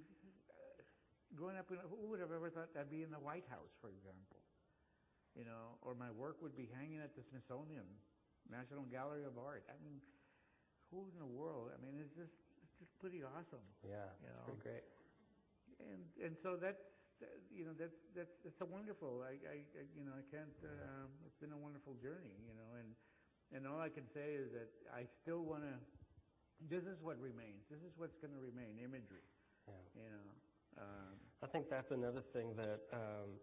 growing up, who would have ever thought I'd be in the White House, for example? You know, or my work would be hanging at the Smithsonian National Gallery of Art. I mean, who in the world? I mean, it's just pretty awesome. Yeah, you know? Pretty great. And so that's you know that's a wonderful. I you know I can't. It's been a wonderful journey. You know, and all I can say is that I still want to. This is what remains. This is what's going to remain. Imagery. Yeah. You know. I think that's another thing that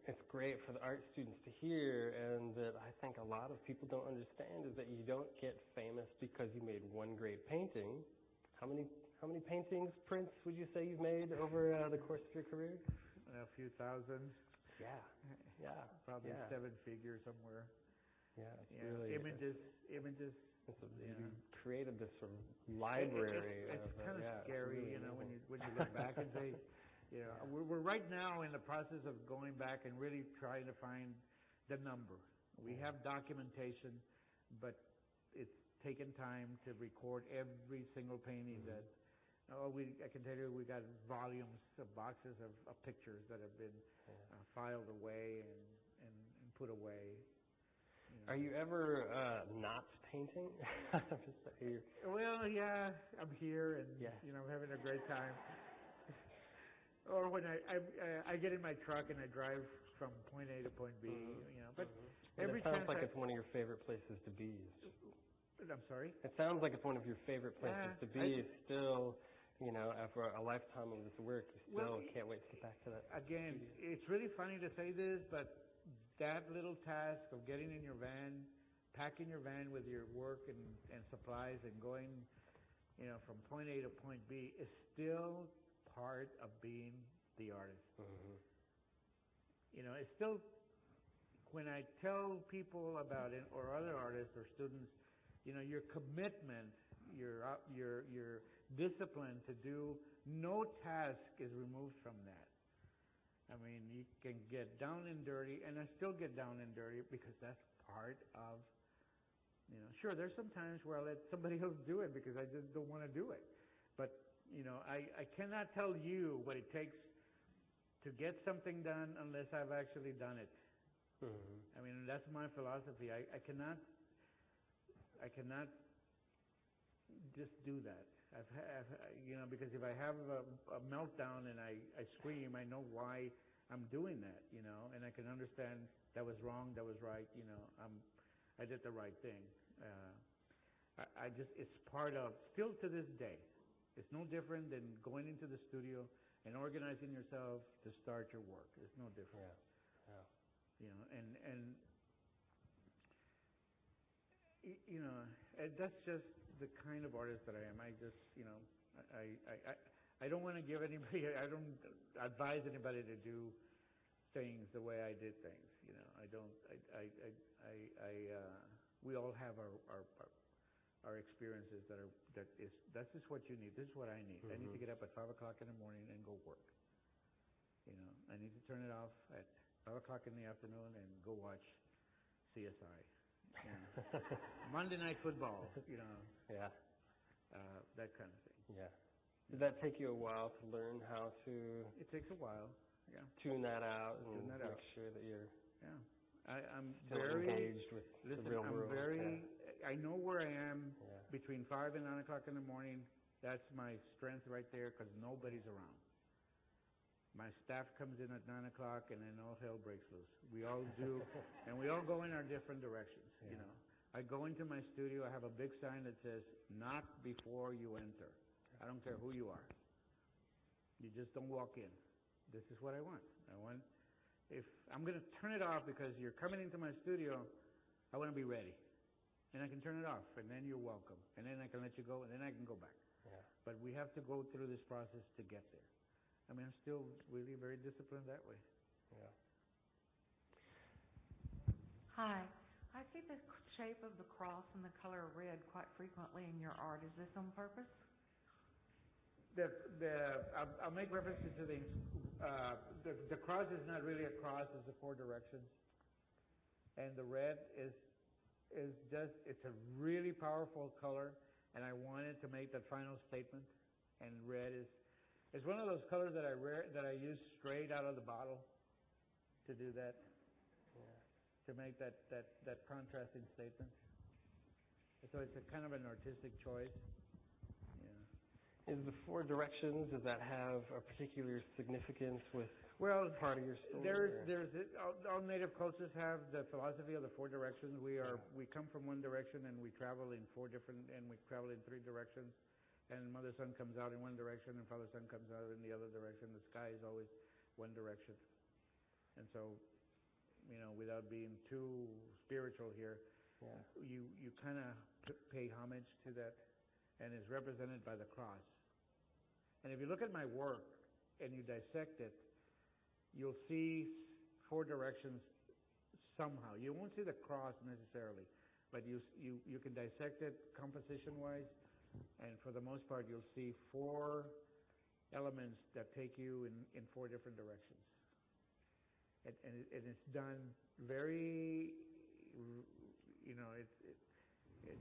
it's great for the art students to hear, and that I think a lot of people don't understand is that you don't get famous because you made one great painting. How many paintings, prints, would you say you've made over the course of your career? A few thousand. Yeah. Probably 7 figures somewhere. Yeah, it's really images. You created this sort of library. It's kind of scary, really you know, when you look back and say, you know, we're right now in the process of going back and really trying to find the number. We have documentation, but it's taken time to record every single painting that. I can tell you, we got volumes of boxes of pictures that have been filed away and put away. You know. Are you ever not painting? Well, yeah, I'm here and you know, having a great time. Or when I get in my truck and I drive from point A to point B, you know. But every it sounds time like it's one of your favorite places to be. I'm sorry? It sounds like it's one of your favorite places to be. Still, you know, after a lifetime of this work, you still can't wait to get back to that. Again, it's really funny to say this, but that little task of getting in your van, packing your van with your work and supplies and going, you know, from point A to point B is still part of being the artist. You know, it's still, when I tell people about it, or other artists or students, you know, your commitment, your discipline to do, no task is removed from that. I mean, you can get down and dirty, and I still get down and dirty because that's part of, you know, sure, there's some times where I let somebody else do it because I just don't want to do it. But, you know, I cannot tell you what it takes to get something done unless I've actually done it. I mean, that's my philosophy. I cannot just do that. You know, because if I have a meltdown and I scream, I know why I'm doing that, you know, and I can understand that was wrong, that was right, you know, I did the right thing. It's part of, still to this day, it's no different than going into the studio and organizing yourself to start your work. It's no different. You know, and you know, that's just the kind of artist that I am. I just, you know, I don't want to give anybody, I don't advise anybody to do things the way I did things. You know, I don't, we all have our experiences that's just what you need. This is what I need. I need to get up at 5 o'clock in the morning and go work. You know, I need to turn it off at 5 o'clock in the afternoon and go watch CSI. You know. Monday Night Football, you know. Yeah. That kind of thing. Yeah. Did that take you a while to learn how to? It takes a while. Yeah. Tune that out and Tune that make out. sure that you're. Yeah. I'm still very engaged with the real world. I know where I am Yeah. between 5 and 9 o'clock in the morning. That's my strength right there because nobody's around. My staff comes in at 9 o'clock and then all hell breaks loose. We all do, and we all go in our different directions. Yeah. You know, I go into my studio. I have a big sign that says "Not before you enter." I don't care who you are. You just don't walk in. This is what I want. If I'm going to turn it off because you're coming into my studio, I want to be ready. And I can turn it off, and then you're welcome. And then I can let you go, and then I can go back. Yeah. But we have to go through this process to get there. I mean, I'm still really very disciplined that way. Yeah. Hi. I see the shape of the cross and the color red quite frequently in your art. Is this on purpose? I'll make references to the cross is not really a cross, it's the 4 directions. And the red is just, it's a really powerful color, and I wanted to make that final statement. And red is one of those colors that I use straight out of the bottle to do that, to make that contrasting statement. So it's a kind of an artistic choice. Yeah. Is the 4 directions, does that have a particular significance with part of your story? All native cultures have the philosophy of the 4 directions. We come from one direction and we travel in 3 directions. And Mother Sun comes out in one direction and Father Sun comes out in the other direction. The sky is always one direction. And so, you know, without being too spiritual here, you kind of pay homage to that, and is represented by the cross. And if you look at my work and you dissect it, you'll see 4 directions somehow. You won't see the cross necessarily, but you can dissect it composition-wise, and for the most part, you'll see 4 elements that take you in 4 different directions. And it's done very, you know, it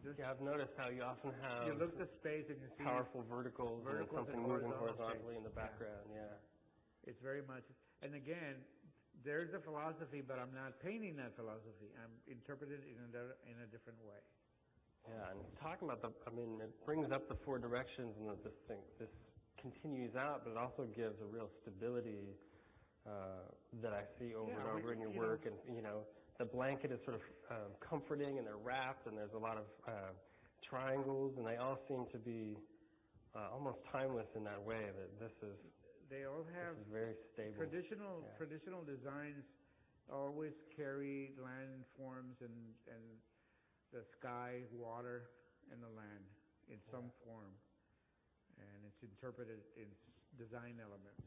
just... Yeah, I've noticed how you often have you look at space and you see powerful verticals and something moving horizontally in the background. Yeah. It's very much, and again, there's a philosophy, but I'm not painting that philosophy. I'm interpreting it in a different way. Yeah, and talking about it brings up the 4 directions, and this continues out, but it also gives a real stability that I see over and over in your work. And, you know, the blanket is sort of comforting, and they're wrapped, and there's a lot of triangles, and they all seem to be almost timeless in that way, that this is very stable. Traditional designs always carry landforms and the sky, water, and the land in some form, and it's interpreted in design elements.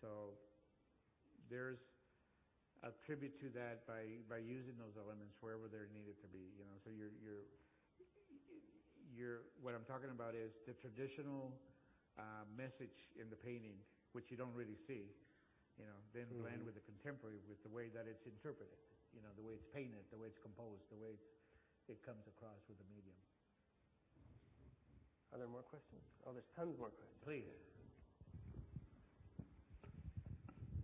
So there's a tribute to that by using those elements wherever they're needed to be. You know, so you're what I'm talking about is the traditional message in the painting, which you don't really see. You know, then blend with the contemporary, with the way that it's interpreted. You know, the way it's painted, the way it's composed, the way it comes across with the medium. Are there more questions? Oh, there's tons more questions. Please.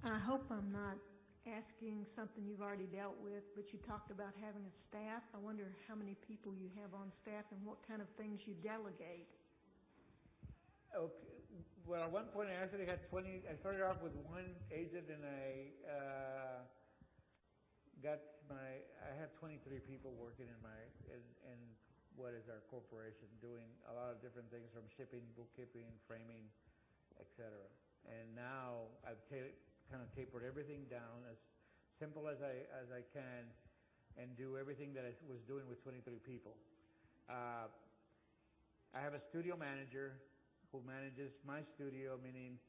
I hope I'm not asking something you've already dealt with, but you talked about having a staff. I wonder how many people you have on staff and what kind of things you delegate. Okay. Well, at one point I actually had 20. I started off with 1 agent, and I have 23 people working in what is our corporation, doing a lot of different things from shipping, bookkeeping, framing, etc. And now I've kind of tapered everything down as simple as I can, and do everything that I was doing with 23 people. I have a studio manager who manages my studio, meaning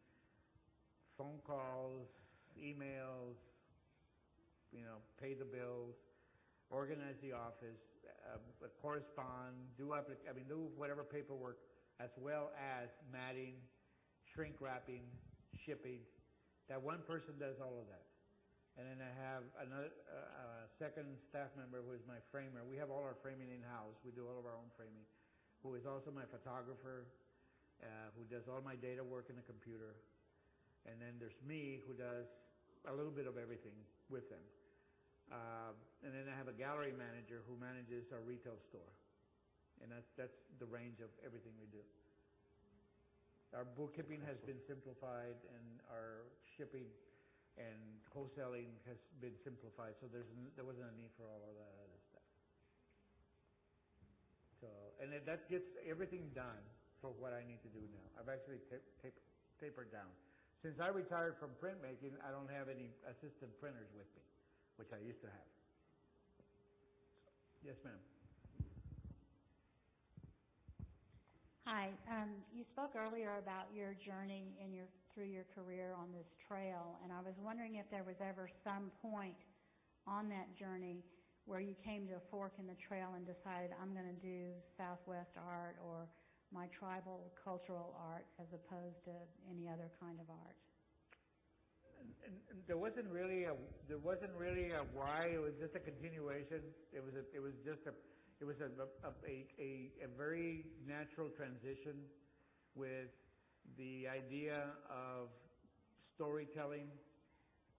phone calls, emails, pay the bills, organize the office, correspond, do whatever paperwork, as well as matting, shrink wrapping, shipping. That one person does all of that. And then I have another second staff member who is my framer. We have all our framing in-house. We do all of our own framing. Who is also my photographer, who does all my data work in the computer. And then there's me, who does a little bit of everything with them. And then I have a gallery manager who manages our retail store. And that's the range of everything we do. Our bookkeeping has been simplified, and our shipping and wholesaling has been simplified, so there wasn't a need for all of that other stuff. So, and that gets everything done for what I need to do now. I've actually tapered down. Since I retired from printmaking, I don't have any assistant printers with me, which I used to have. Yes, ma'am. Hi. You spoke earlier about your journey through your career on this trail, and I was wondering if there was ever some point on that journey where you came to a fork in the trail and decided, I'm going to do Southwest art or my tribal cultural art as opposed to any other kind of art. And there wasn't really a why. It was just a continuation. It was a very natural transition with the idea of storytelling.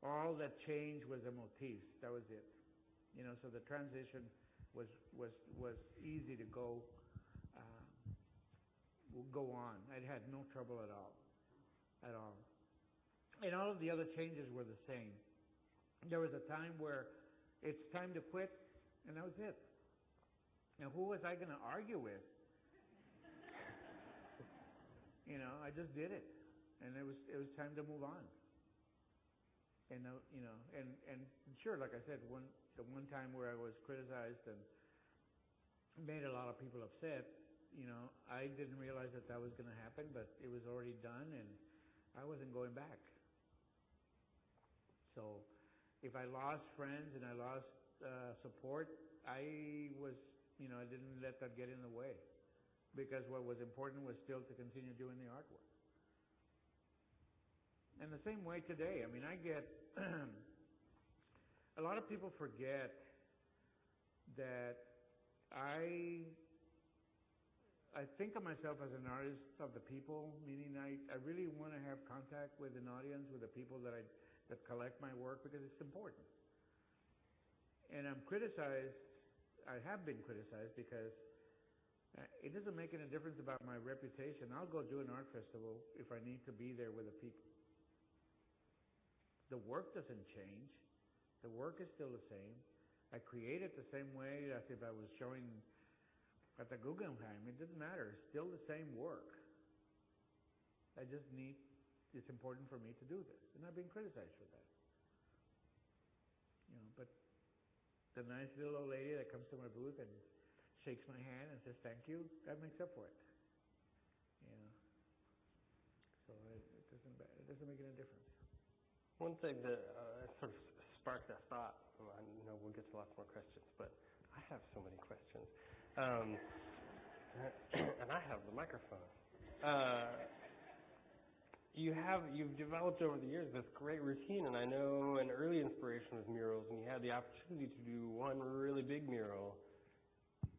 All that changed was the motifs. That was it. So the transition was easy to go on. I had no trouble at all. And all of the other changes were the same. There was a time where it's time to quit, and that was it. Now, who was I going to argue with? I just did it, and it was time to move on. And and sure, like I said, the one time where I was criticized and made a lot of people upset, I didn't realize that was going to happen, but it was already done, and I wasn't going back. So, if I lost friends and I lost support, I was. I didn't let that get in the way, because what was important was still to continue doing the artwork. And the same way today. I get a lot of people forget that I think of myself as an artist of the people, meaning I really want to have contact with an audience, with the people that collect my work, because it's important. And I'm criticized. I have been criticized because it doesn't make any difference about my reputation. I'll go do an art festival if I need to be there with the people. The work doesn't change. The work is still the same. I create it the same way as if I was showing at the Guggenheim. It doesn't matter. It's still the same work. It's important for me to do this. And I've been criticized for that. But the nice little old lady that comes to my booth and shakes my hand and says thank you, that makes up for it. So it doesn't make any difference. One thing that sort of sparked that thought, I know we'll get to lots more questions, but I have so many questions. And I have the microphone. You've developed over the years this great routine, and I know an early inspiration was murals, and you had the opportunity to do one really big mural.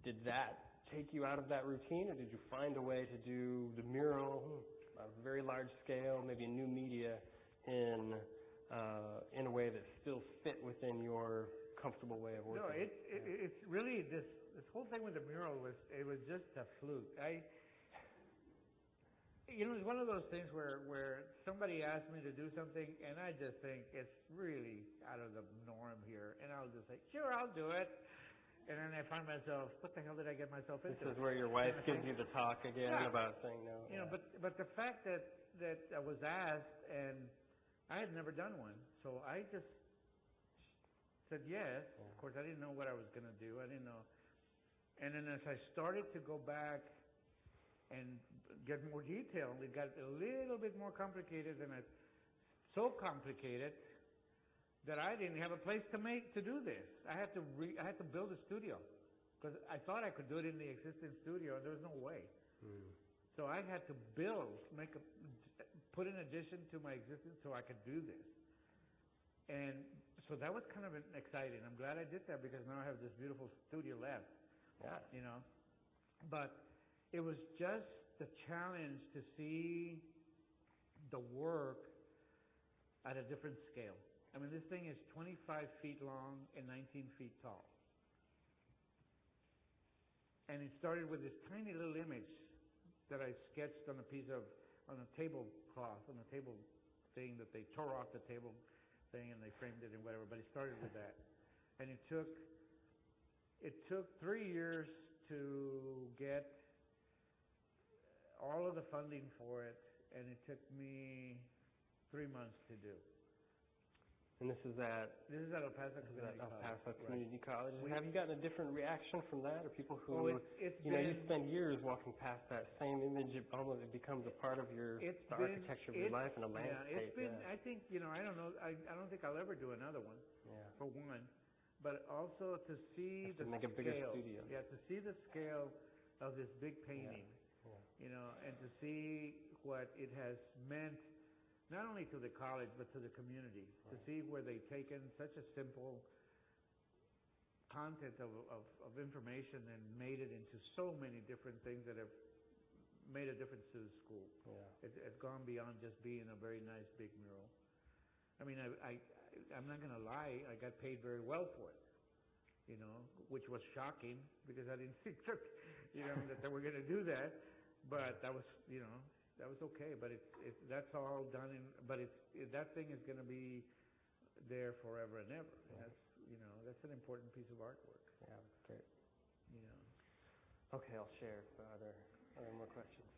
Did that take you out of that routine, or did you find a way to do the mural on a very large scale, maybe new media, in a way that still fit within your comfortable way of working? No, it's really this whole thing with the mural was just a fluke. It's one of those things where somebody asks me to do something, and I just think it's really out of the norm here, and I'll just say, sure, I'll do it. And then I find myself, what the hell did I get myself into? This is where your wife gives you the talk again about saying no. But the fact that I was asked, and I had never done one, so I just said yes. Yeah. Of course, I didn't know what I was going to do. I didn't know. And then as I started to go back and get more detail. It got a little bit more complicated than so complicated that I didn't have a place to do this. I had to build a studio because I thought I could do it in the existing studio, and there was no way. So I had to put an addition to my existing so I could do this. And so that was kind of exciting. I'm glad I did that because now I have this beautiful studio left. Yeah. You know, but it was just the challenge to see the work at a different scale. I mean, this thing is 25 feet long and 19 feet tall. And it started with this tiny little image that I sketched on a tablecloth, on a table thing that they tore off the table thing and they framed it and whatever, but it started with that. And it took 3 years to get all of the funding for it, and it took me 3 months to do. And this is at El Paso Community College. College. Have you gotten a different reaction from that, or people who, you spend years walking past that same image, it becomes a part of the architecture of your life and a landscape. I think, I don't know, I don't think I'll ever do another one, for one. But also to see the make a bigger studio. Yeah, to see the scale of this big painting, and to see what it has meant, not only to the college, but to the community, to see where they've taken such a simple content of information and made it into so many different things that have made a difference to the school. Yeah. It's gone beyond just being a very nice big mural. I mean, I'm not going to lie, I got paid very well for it, which was shocking because I didn't think that, that they were going to do that. But that was, that was okay. But that's all done that thing is going to be there forever and ever. And that's an important piece of artwork. Yeah, that's great. Okay, I'll share. Are there more questions?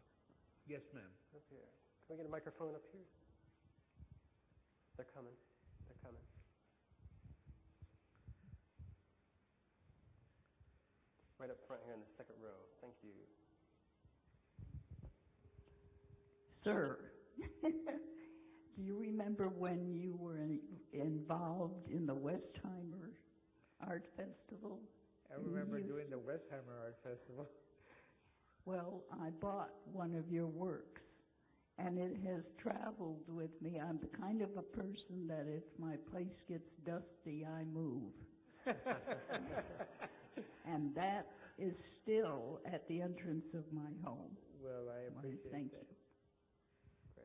Yes, ma'am. Up here. Can we get a microphone up here? They're coming. Right up front here in the second row. Thank you. Sir, do you remember when you were involved in the Westheimer Art Festival? I remember doing the Westheimer Art Festival. Well, I bought one of your works, and it has traveled with me. I'm the kind of a person that if my place gets dusty, I move. And that is still at the entrance of my home. Well, I appreciate that. Thank you.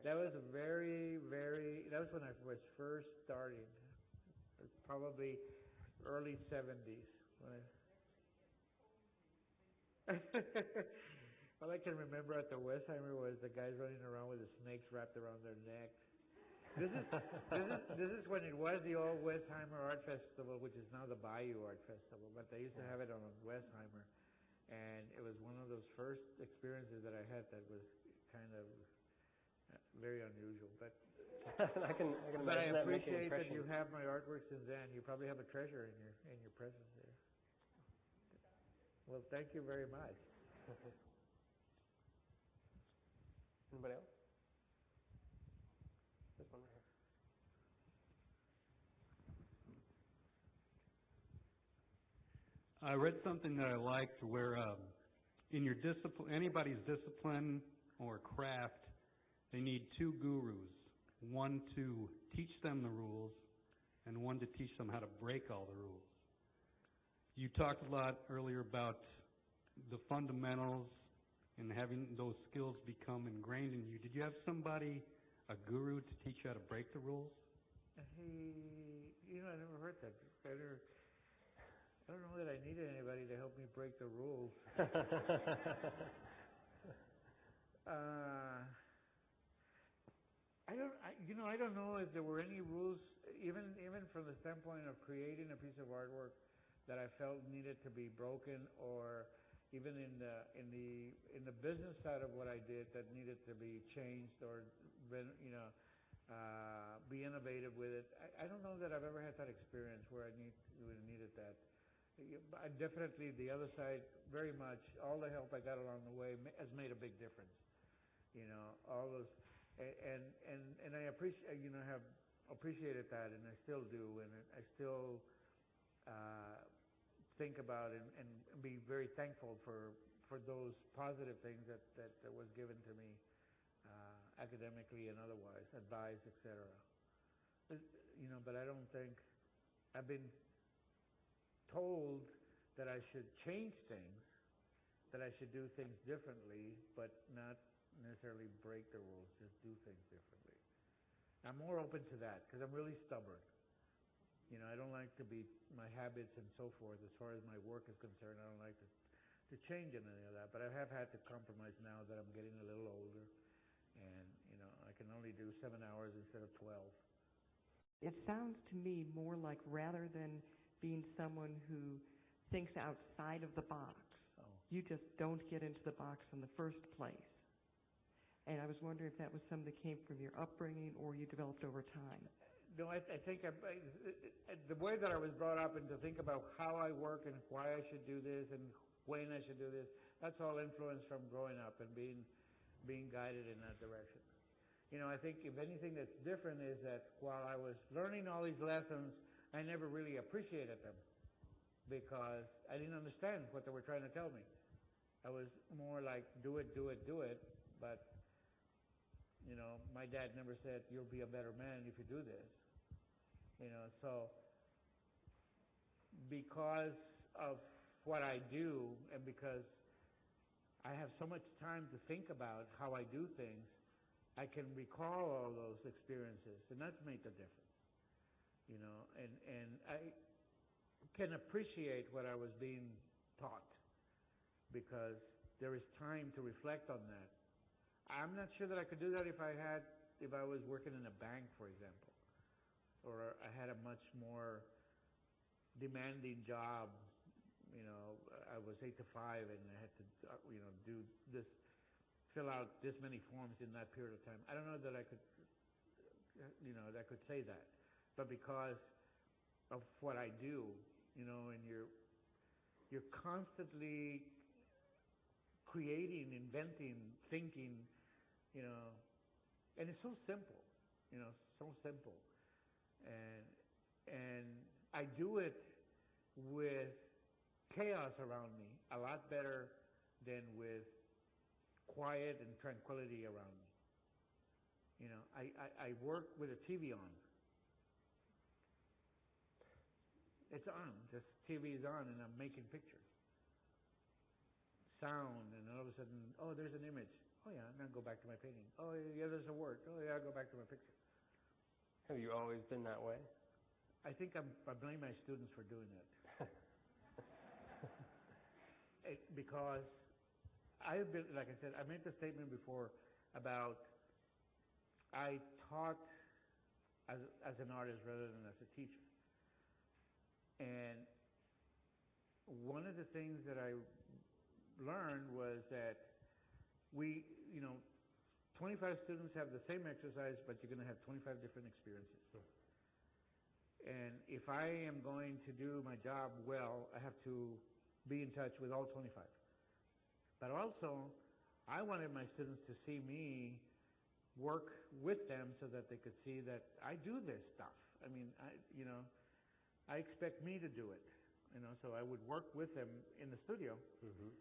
That was that was when I was first starting. It was probably early 70s. All I can remember at the Westheimer was the guys running around with the snakes wrapped around their neck. This is when it was the old Westheimer Art Festival, which is now the Bayou Art Festival, but they used to have it on Westheimer. And it was one of those first experiences that I had that was kind of very unusual, but I can imagine but I that appreciate making that you have my artwork since then. You probably have a treasure in your presence there. Well, thank you very much. Anybody else? This one right here. I read something that I liked where in your discipline, anybody's discipline or craft, they need two gurus, one to teach them the rules and one to teach them how to break all the rules. You talked a lot earlier about the fundamentals and having those skills become ingrained in you. Did you have somebody, a guru, to teach you how to break the rules? I never heard that. I don't know that I needed anybody to help me break the rules. I don't know if there were any rules, even from the standpoint of creating a piece of artwork that I felt needed to be broken, or even in the business side of what I did that needed to be changed or be innovative with it. I don't know that I've ever had that experience where I needed that. definitely the other side, very much, all the help I got along the way has made a big difference. All those, and I appreciate, have appreciated that, and I still do, and I still think about and be very thankful for those positive things that was given to me academically and otherwise, advice, etc. But I don't think I've been told that I should change things, that I should do things differently, but not necessarily break the rules, just do things differently. I'm more open to that because I'm really stubborn. I don't like to be my habits and so forth. As far as my work is concerned, I don't like to change any of that. But I have had to compromise now that I'm getting a little older, and I can only do 7 hours instead of 12. It sounds to me more like rather than being someone who thinks outside of the box, you just don't get into the box in the first place. And I was wondering if that was something that came from your upbringing or you developed over time. No, I think the way that I was brought up and to think about how I work and why I should do this and when I should do this, that's all influenced from growing up and being guided in that direction. I think if anything that's different is that while I was learning all these lessons, I never really appreciated them because I didn't understand what they were trying to tell me. I was more like, do it, do it, do it, but my dad never said, you'll be a better man if you do this. So because of what I do and because I have so much time to think about how I do things, I can recall all those experiences, and that's made the difference. And I can appreciate what I was being taught because there is time to reflect on that. I'm not sure that I could do that if I was working in a bank, for example, or I had a much more demanding job. I was 8 to 5, and I had to, do this, fill out this many forms in that period of time. I don't know that I could, that I could say that, but because of what I do, and you're constantly creating, inventing, thinking. And it's so simple, so simple. And I do it with chaos around me a lot better than with quiet and tranquility around me. I work with a TV on. It's on, just TV is on, and I'm making pictures. Sound, and all of a sudden, oh, there's an image. Oh yeah, now go back to my painting. Oh yeah, there's a word. Oh yeah, I'll go back to my picture. Have you always been that way? I think I blame my students for doing that. Because I've been, like I said, I made the statement before about I taught as an artist rather than as a teacher. And one of the things that I learned was that 25 students have the same exercise, but you're going to have 25 different experiences. Sure. And if I am going to do my job well, I have to be in touch with all 25. But also, I wanted my students to see me work with them so that they could see that I do this stuff. I mean, I expect me to do it. So I would work with them in the studio. Mm-hmm.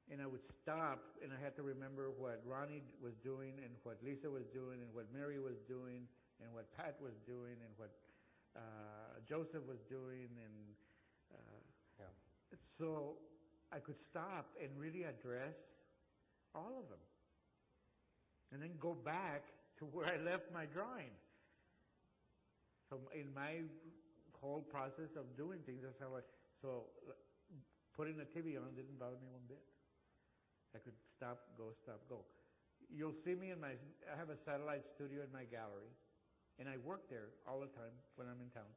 And I would stop, and I had to remember what Ronnie was doing, and what Lisa was doing, and what Mary was doing, and what Pat was doing, and what Joseph was doing, and so I could stop and really address all of them, and then go back to where I left my drawing. So in my whole process of doing things, that's how so putting the TV on didn't bother me one bit. I could stop, go. You'll see me I have a satellite studio in my gallery, and I work there all the time when I'm in town.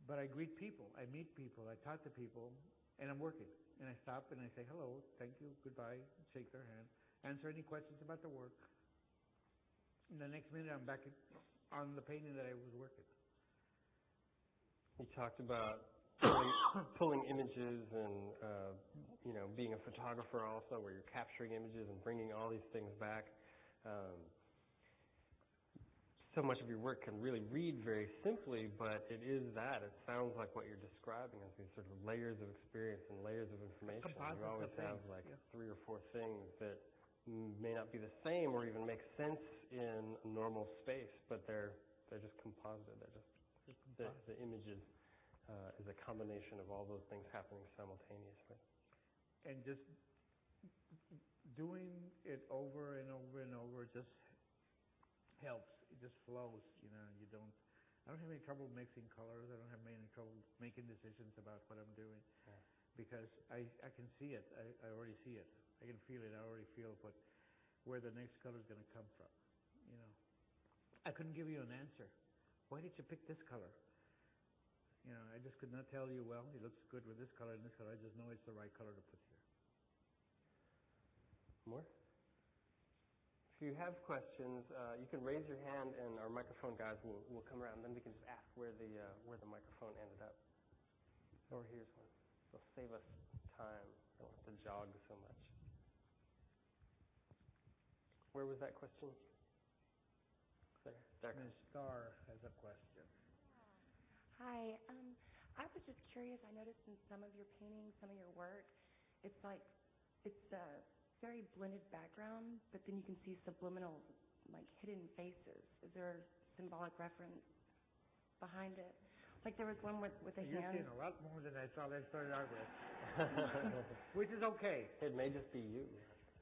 But I greet people, I meet people, I talk to people, and I'm working. And I stop and I say, hello, thank you, goodbye, shake their hand, answer any questions about the work. And the next minute I'm back on the painting that I was working. You talked about pulling images and, being a photographer also, where you're capturing images and bringing all these things back. So much of your work can really read very simply, but it is that. It sounds like what you're describing as these sort of layers of experience and layers of information. You always have like 3 or 4 things that may not be the same or even make sense in a normal space, but they're just composited. They're just the images is a combination of all those things happening simultaneously. And just doing it over and over and over just helps. It just flows, I don't have any trouble mixing colors. I don't have any trouble making decisions about what I'm doing, because I can see it. I already see it. I can feel it. I already feel where the next color is going to come from. I couldn't give you an answer. Why did you pick this color? I just could not tell you, well, it looks good with this color and this color. I just know it's the right color to put here. More? If you have questions, you can raise your hand, and our microphone guys will come around. Then we can just ask where the microphone ended up. Or here's one. It'll save us time. Don't have to jog so much. Where was that question? There. Ms. Starr has a question. Hi. I was just curious. I noticed in some of your paintings, some of your work, it's a very blended background, but then you can see subliminal, like hidden faces. Is there a symbolic reference behind it? Like there was one with a You're hand. seeing a lot more than I thought I started out with, which is okay. It may just be you.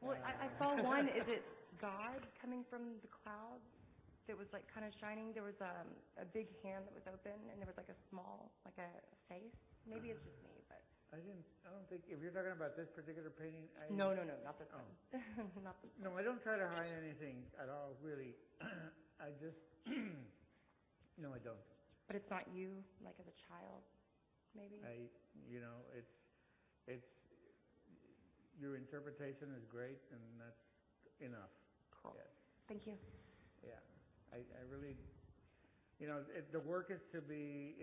Well, I saw one. Is it God coming from the clouds? That was like kind of shining. There was a big hand that was open, and there was like a small, like a face. Maybe it's just me, but I don't think, if you're talking about this particular painting, No, not this one. Not this one. No, I don't try to hide anything at all, really. I just, no, I don't. But it's not you, like as a child, maybe? It's, your interpretation is great, and that's enough. Cool. Yes. Thank you. Yeah. I really, the work is to be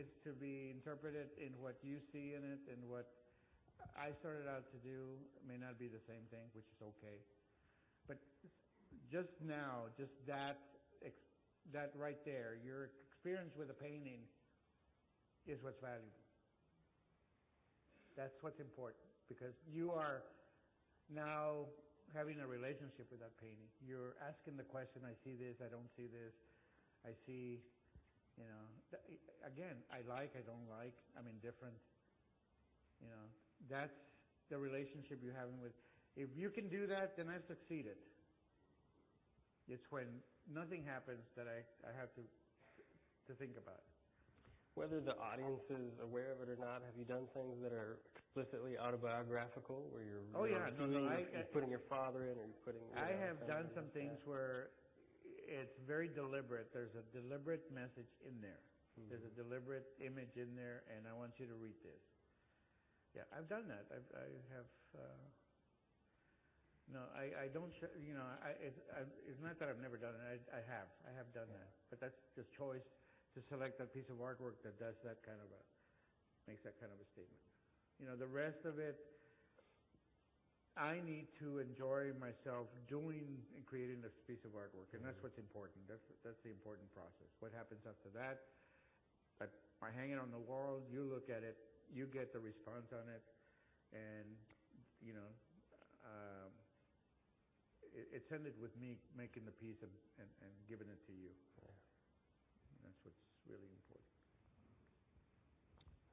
interpreted in what you see in it, and what I started out to do may not be the same thing, which is okay. But just now, just that right there, your experience with a painting is what's valuable. That's what's important, because you are now having a relationship with that painting. You're asking the question, I see this, I don't see this, I see, again, I like, I don't like, I'm indifferent. That's the relationship you're having with. If you can do that, then I've succeeded. It's when nothing happens that I have to think about it. Whether the audience is aware of it or not, have you done things that are explicitly autobiographical, where you're you're putting your father in, or you're putting? I have done some things where it's very deliberate. There's a deliberate message in there. Mm-hmm. There's a deliberate image in there, and I want you to read this. Yeah, I've done that. I have. No, I don't. It's not that I've never done it. I have done that. But that's just choice to select that piece of artwork that does that kind of makes that kind of a statement. The rest of it, I need to enjoy myself doing and creating this piece of artwork, and that's what's important. That's the important process. What happens after that? I hang it on the wall. You look at it. You get the response on it, and it's ended with me making the piece and giving it to you. Yeah. That's what's really important.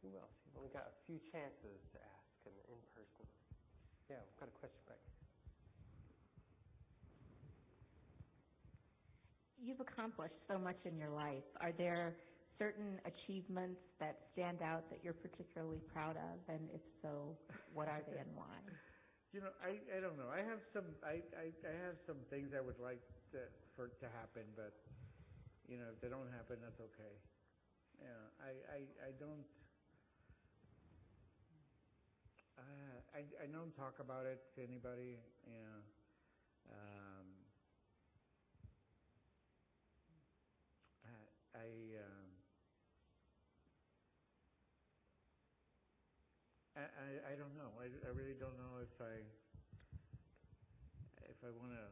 Who else? We've only got a few chances to ask in person. Yeah, we've got a question back here. You've accomplished so much in your life. Are there certain achievements that stand out that you're particularly proud of? And if so, what are they and why? I don't know. I have some things I would like to happen, but if they don't happen, that's okay. I don't talk about it to anybody. I don't know. I really don't know if I want to.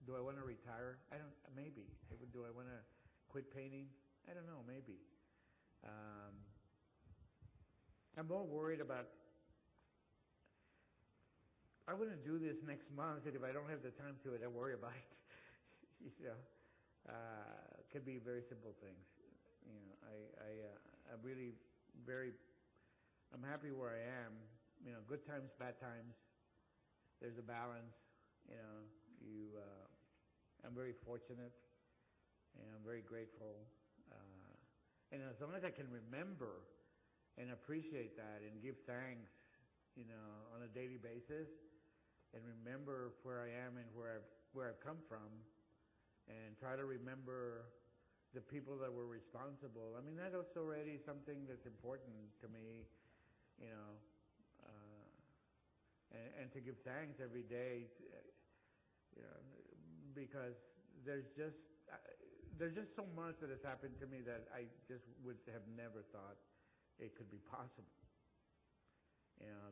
Do I want to retire? I don't. Maybe. Do I want to quit painting? I don't know. Maybe. I'm more worried about. I want to do this next month, and if I don't have the time to it, I worry about it. Could be very simple things. I'm really very. I'm happy where I am. Good times, bad times. There's a balance. I'm very fortunate, and I'm very grateful. And as long as I can remember and appreciate that and give thanks, on a daily basis, and remember where I am and where I've come from, and try to remember the people that were responsible. I mean, that's already something that's important to me, and to give thanks every day, because there's just so much that has happened to me that I just would have never thought it could be possible.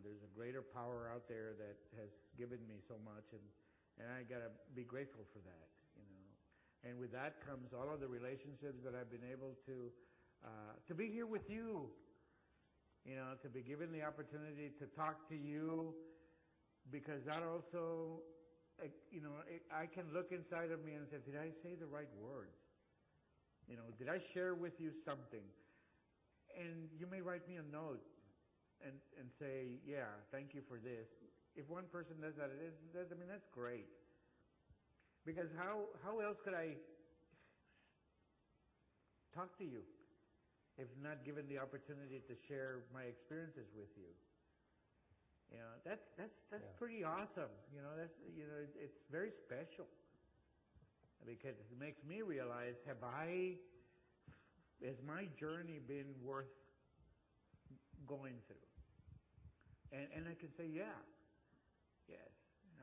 There's a greater power out there that has given me so much, and I gotta be grateful for that. And with that comes all of the relationships that I've been able to be here with you. To be given the opportunity to talk to you, because that also, I can look inside of me and say, did I say the right words? Did I share with you something? And you may write me a note and say, yeah, thank you for this. If one person does that, that's great. Because how else could I talk to you if not given the opportunity to share my experiences with you? That's pretty awesome. It's very special, because it makes me realize, has my journey been worth going through? And I can say, yeah, yes.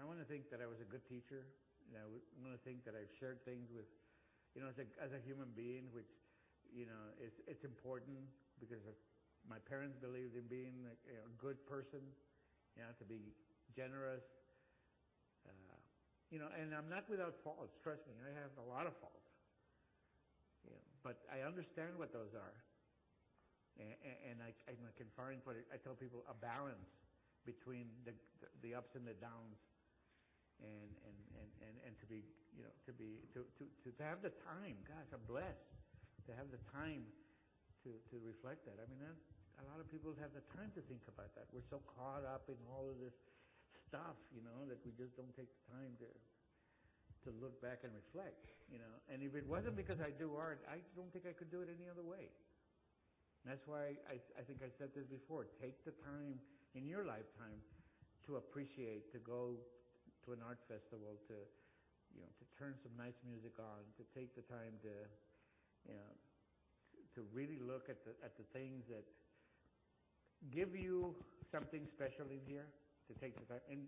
I want to think that I was a good teacher. I want to think that I've shared things with, as a human being, which, it's important, because my parents believed in being a good person, to be generous, and I'm not without faults. Trust me, I have a lot of faults, but I understand what those are, and I can find what I tell people, a balance between the ups and the downs, and to be, to have the time. Gosh, I'm blessed to have the time to reflect that. I mean, a lot of people have the time to think about that. We're so caught up in all of this stuff, that we just don't take the time to look back and reflect, And if it wasn't because I do art, I don't think I could do it any other way. And that's why I think I said this before. Take the time in your lifetime to appreciate, to go to an art festival, to turn some nice music on, to take the time to really look at the things that give you something special in here, to take the time. And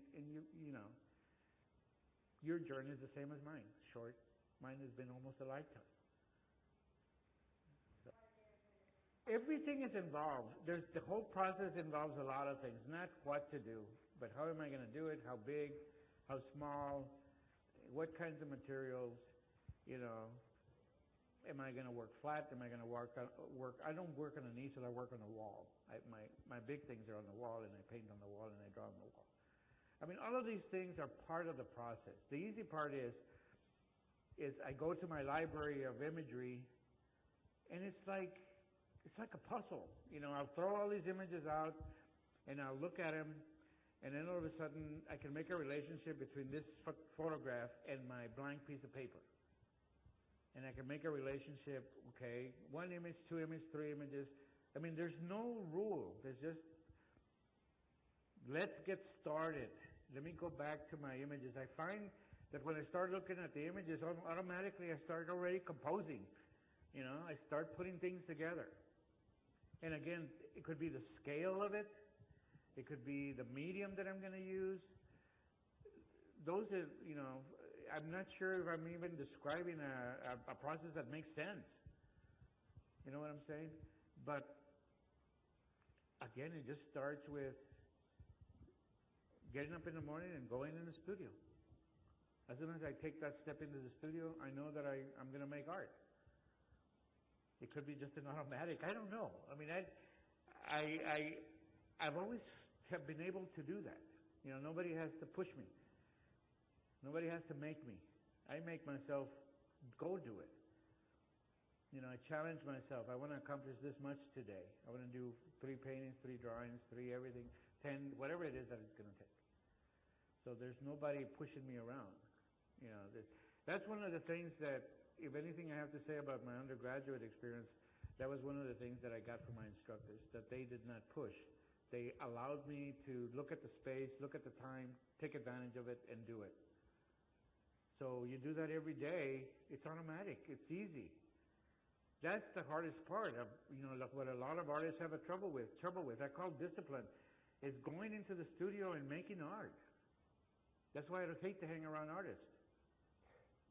your journey is the same as mine. Short. Mine has been almost a lifetime. So, everything is involved. The whole process involves a lot of things. Not what to do, but how am I going to do it? How big? How small? What kinds of materials? Am I going to work flat? Am I going to work? I don't work on an easel. I work on a wall. My big things are on the wall, and I paint on the wall, and I draw on the wall. I mean, all of these things are part of the process. The easy part is I go to my library of imagery, and it's like a puzzle. I'll throw all these images out, and I'll look at them, and then all of a sudden I can make a relationship between this photograph and my blank piece of paper. And I can make a relationship, okay, 1 image, 2 images, 3 images. I mean, there's no rule. There's just, let's get started. Let me go back to my images. I find that when I start looking at the images, automatically I start already composing. I start putting things together. And again, it could be the scale of it. It could be the medium that I'm going to use. Those are, I'm not sure if I'm even describing a process that makes sense. You know what I'm saying? But again, it just starts with getting up in the morning and going in the studio. As soon as I take that step into the studio, I know that I'm going to make art. It could be just an automatic. I don't know. I mean, I've always have been able to do that. You know, nobody has to push me. Nobody has to make me. I make myself go do it. You know, I challenge myself. I want to accomplish this much today. I want to do 3 paintings, 3 drawings, 3 everything, 10, whatever it is that it's going to take. So there's nobody pushing me around. You know, that's one of the things that, if anything I have to say about my undergraduate experience, that was one of the things that I got from my instructors, that they did not push. They allowed me to look at the space, look at the time, take advantage of it, and do it. So you do that every day, it's automatic, it's easy. That's the hardest part of, you know, what a lot of artists have trouble with. I call discipline, is going into the studio and making art. That's why I hate to hang around artists,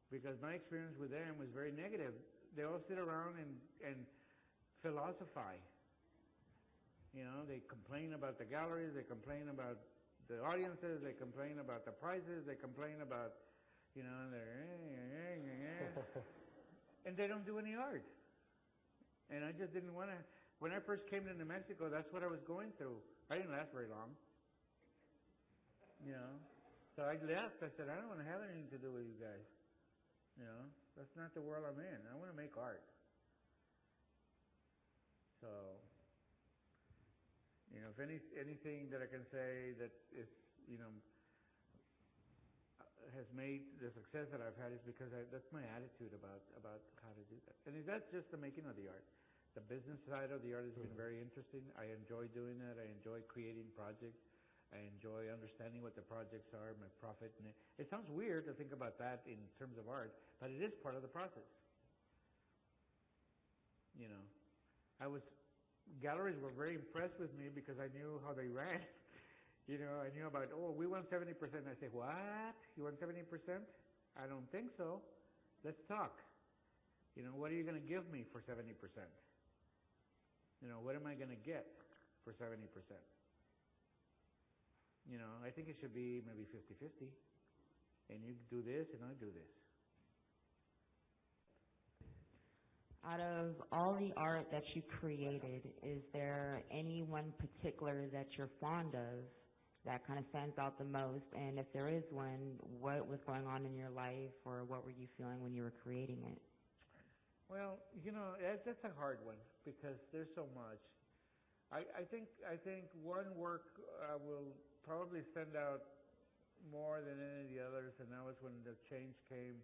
because my experience with them was very negative. They all sit around and philosophize. You know, they complain about the galleries, they complain about the audiences, they complain about the prices, they complain about, you know, and they don't do any art. And I just didn't want to. When I first came to New Mexico, that's what I was going through. I didn't last very long. You know, so I left. I said, I don't want to have anything to do with you guys. You know, that's not the world I'm in. I want to make art. So, you know, if anything that I can say that is, you know, has made the success that I've had is because that's my attitude about how to do that. And that's just the making of the art. The business side of the art has been very interesting. I enjoy doing that. I enjoy creating projects. I enjoy understanding what the projects are, my profit. And it sounds weird to think about that in terms of art, but it is part of the process. You know, galleries were very impressed with me because I knew how they ran. You know, I knew about, we want 70%. I say, what? You want 70%? I don't think so. Let's talk. You know, what are you going to give me for 70%? You know, what am I going to get for 70%? You know, I think it should be maybe 50-50. And you do this and I do this. Out of all the art that you created, is there any one particular that you're fond of that kind of stands out the most? And if there is one, what was going on in your life, or what were you feeling when you were creating it? Well, you know, that's a hard one because there's so much. I think one work will probably stand out more than any of the others, and that was when the change came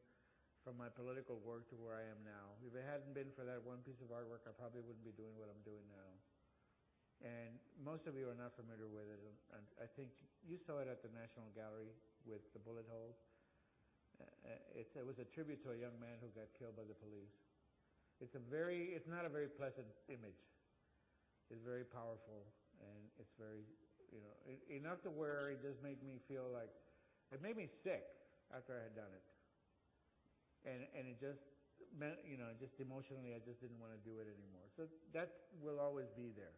from my political work to where I am now. If it hadn't been for that one piece of artwork, I probably wouldn't be doing what I'm doing now. And most of you are not familiar with it. And I think you saw it at the National Gallery with the bullet holes. It was a tribute to a young man who got killed by the police. It's not a very pleasant image. It's very powerful, and it's very, you know, enough to where it just made me feel like, it made me sick after I had done it. And it just meant, you know, just emotionally, I just didn't want to do it anymore. So that will always be there.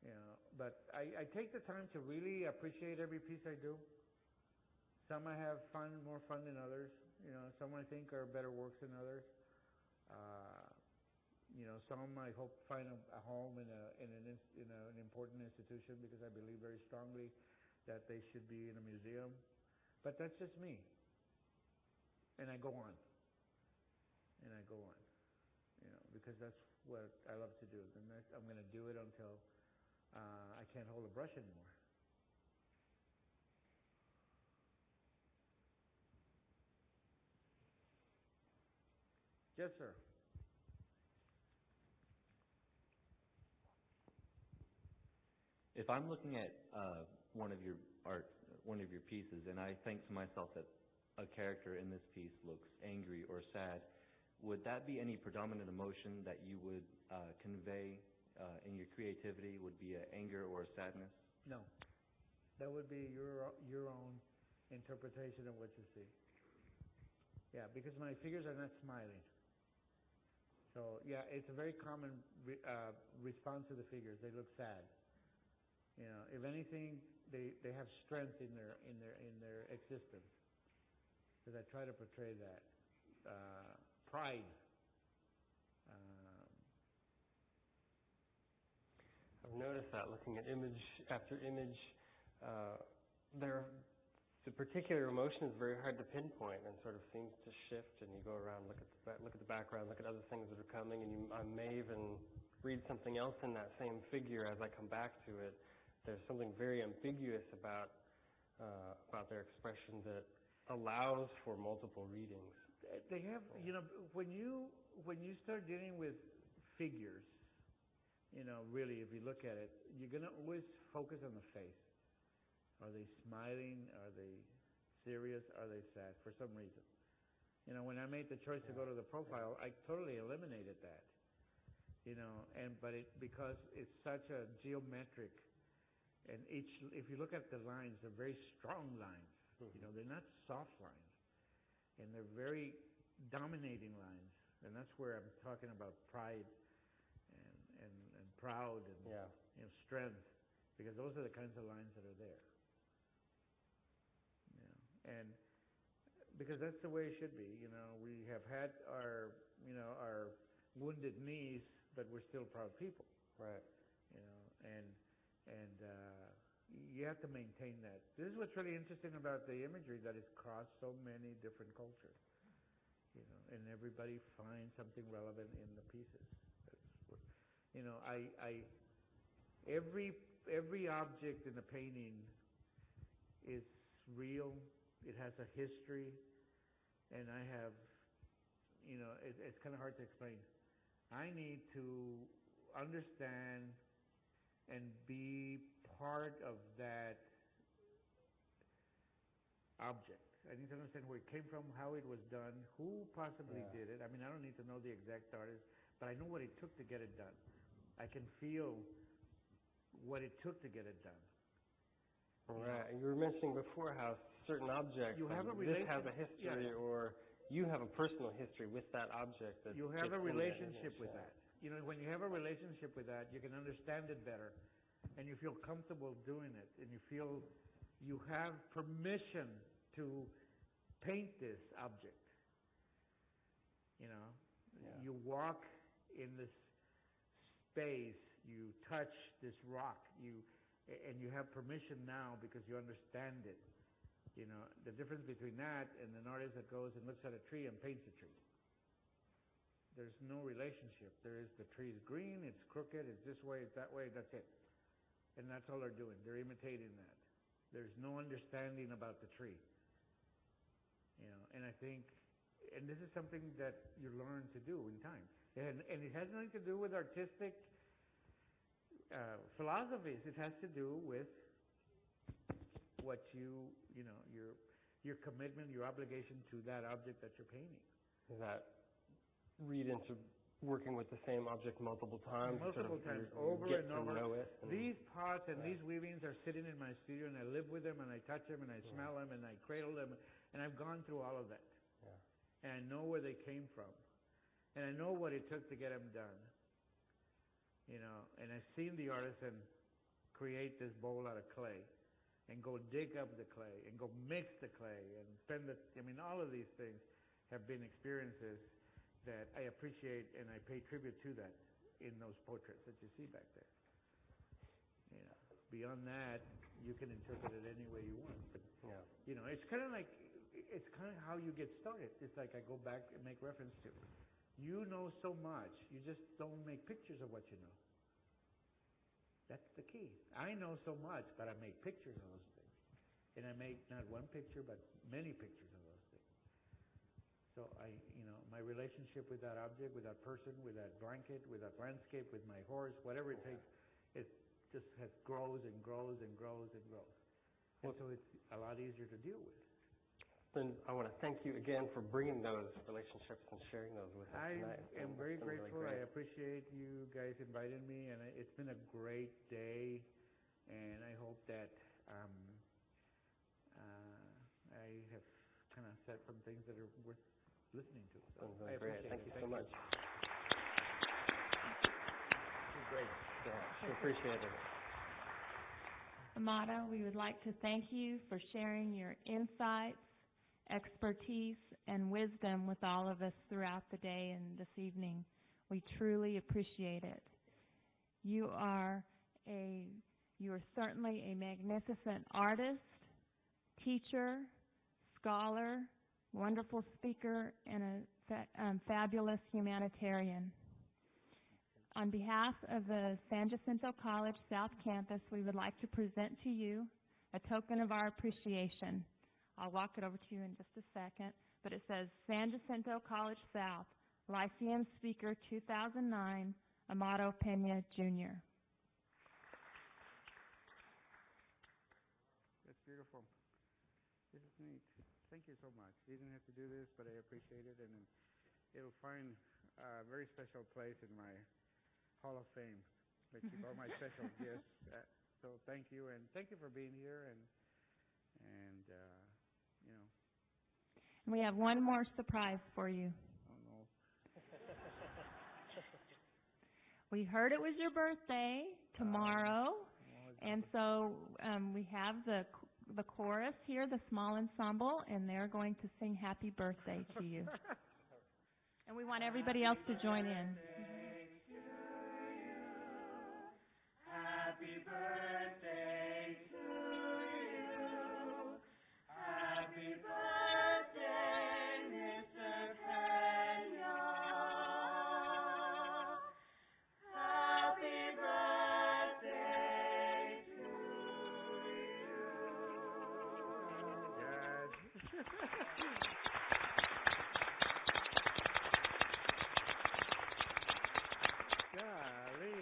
You know, but I take the time to really appreciate every piece I do. Some I have more fun than others. You know, some I think are better works than others. You know, some I hope find a home in an important institution because I believe very strongly that they should be in a museum. But that's just me. And I go on. And I go on. You know, because that's what I love to do. And I'm going to do it until I can't hold a brush anymore. Yes, sir. If I'm looking at one of your pieces, and I think to myself that a character in this piece looks angry or sad, would that be any predominant emotion that you would convey in your creativity? Would be an anger or a sadness? No, that would be your own interpretation of what you see. Yeah, because my figures are not smiling. So yeah, it's a very common response to the figures. They look sad. You know, if anything, they have strength in their existence. Because I try to portray that pride. I've noticed that looking at image after image, the particular emotion is very hard to pinpoint and sort of seems to shift. And you go around, look at the background, look at other things that are coming, and I may even read something else in that same figure as I come back to it. There's something very ambiguous about their expression that allows for multiple readings. They have, you know, when you start dealing with figures, you know, really, if you look at it, you're going to always focus on the face. Are they smiling? Are they serious? Are they sad? For some reason. You know, when I made the choice to go to the profile, I totally eliminated that. You know, because it's such a geometric, and if you look at the lines, they're very strong lines. Mm-hmm. You know, they're not soft lines, and they're very dominating lines, and that's where I'm talking about pride and proud and you know, strength, because those are the kinds of lines that are there. And because that's the way it should be. You know, we have had our wounded knees, but we're still proud people. Right. You know, and you have to maintain that. This is what's really interesting about the imagery, that it's crossed so many different cultures. You know, and everybody finds something relevant in the pieces. You know, every object in the painting is real. It has a history, and I have, you know, it's kind of hard to explain. I need to understand and be part of that object. I need to understand where it came from, how it was done, who possibly did it. I mean, I don't need to know the exact artist, but I know what it took to get it done. I can feel what it took to get it done. Right. You were mentioning before how certain objects, this has a history, or you have a personal history with that object. That you have a relationship with that. You know, when you have a relationship with that, you can understand it better, and you feel comfortable doing it, and you feel you have permission to paint this object. You know, you walk in this space, you touch this rock, and you have permission now because you understand it. You know, the difference between that and an artist that goes and looks at a tree and paints a tree. There's no relationship. The tree is green, it's crooked, it's this way, it's that way, that's it. And that's all they're doing. They're imitating that. There's no understanding about the tree. You know, and I think, and this is something that you learn to do in time. And it has nothing to do with artistic philosophies. It has to do with what you know, your commitment, your obligation to that object that you're painting. Does that read into working with the same object multiple times? Multiple times, over and over. These pots and these weavings are sitting in my studio, and I live with them, and I touch them, and I smell them, and I cradle them, and I've gone through all of that. Yeah. And I know where they came from, and I know what it took to get them done. You know, and I've seen the artisan create this bowl out of clay, and go dig up the clay, and go mix the clay, and all of these things have been experiences that I appreciate, and I pay tribute to that in those portraits that you see back there. You know, beyond that, you can interpret it any way you want. But you know, it's kind of how you get started. It's like I go back and make reference to. You know so much, you just don't make pictures of what you know. That's the key. I know so much, but I make pictures of those things. And I make not one picture, but many pictures of those things. So my relationship with that object, with that person, with that blanket, with that landscape, with my horse, whatever it takes, it just grows and grows and grows and grows. And so it's a lot easier to deal with. Then I want to thank you again for bringing those relationships and sharing those with us tonight. I am very grateful. Really, I appreciate you guys inviting me, and it's been a great day. And I hope that I have kind of said some things that are worth listening to. So I appreciate it. Thank you so much. This is great. Yeah, I appreciate it. Amato, we would like to thank you for sharing your insights, expertise, and wisdom with all of us throughout the day and this evening. We truly appreciate it. You are certainly a magnificent artist, teacher, scholar, wonderful speaker, and a fabulous humanitarian. On behalf of the San Jacinto College South Campus, we would like to present to you a token of our appreciation. I'll walk it over to you in just a second, but it says San Jacinto College South, Lyceum Speaker 2009, Amato Pena, Jr. That's beautiful. This is neat. Thank you so much. You didn't have to do this, but I appreciate it, and it'll find a very special place in my Hall of Fame. I keep all my special gifts. So thank you, and thank you for being here, and you know. And we have one more surprise for you. Oh no. We heard it was your birthday tomorrow, and so we have the chorus here, the small ensemble, and they're going to sing Happy Birthday to you. And we want everybody else to join in. Happy birthday to you. Happy birthday, Mr. Pena. Happy birthday to you. Golly.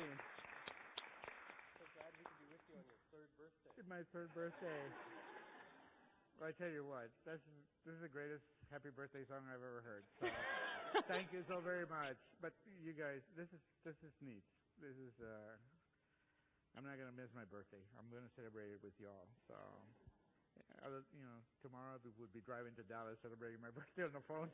So glad we could be with you on your third birthday. My third birthday. Well, I tell you what, this is the greatest happy birthday song I've ever heard. So thank you so very much. But you guys, this is neat. This is I'm not gonna miss my birthday. I'm gonna celebrate it with y'all. So tomorrow we would be driving to Dallas celebrating my birthday on the phone.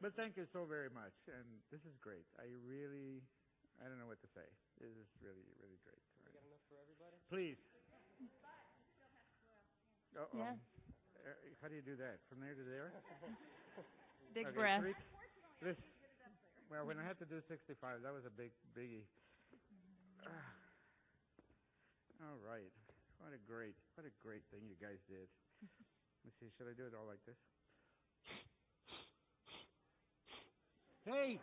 But thank you so very much, and this is great. I don't know what to say. This is really, really great. We got enough for everybody? Please. Uh-oh. Yes. How do you do that? From there to there? Big Okay, breath. Well, when I had to do 65, that was a biggie. All right. What a great thing you guys did. Let's see, should I do it all like this? Hey!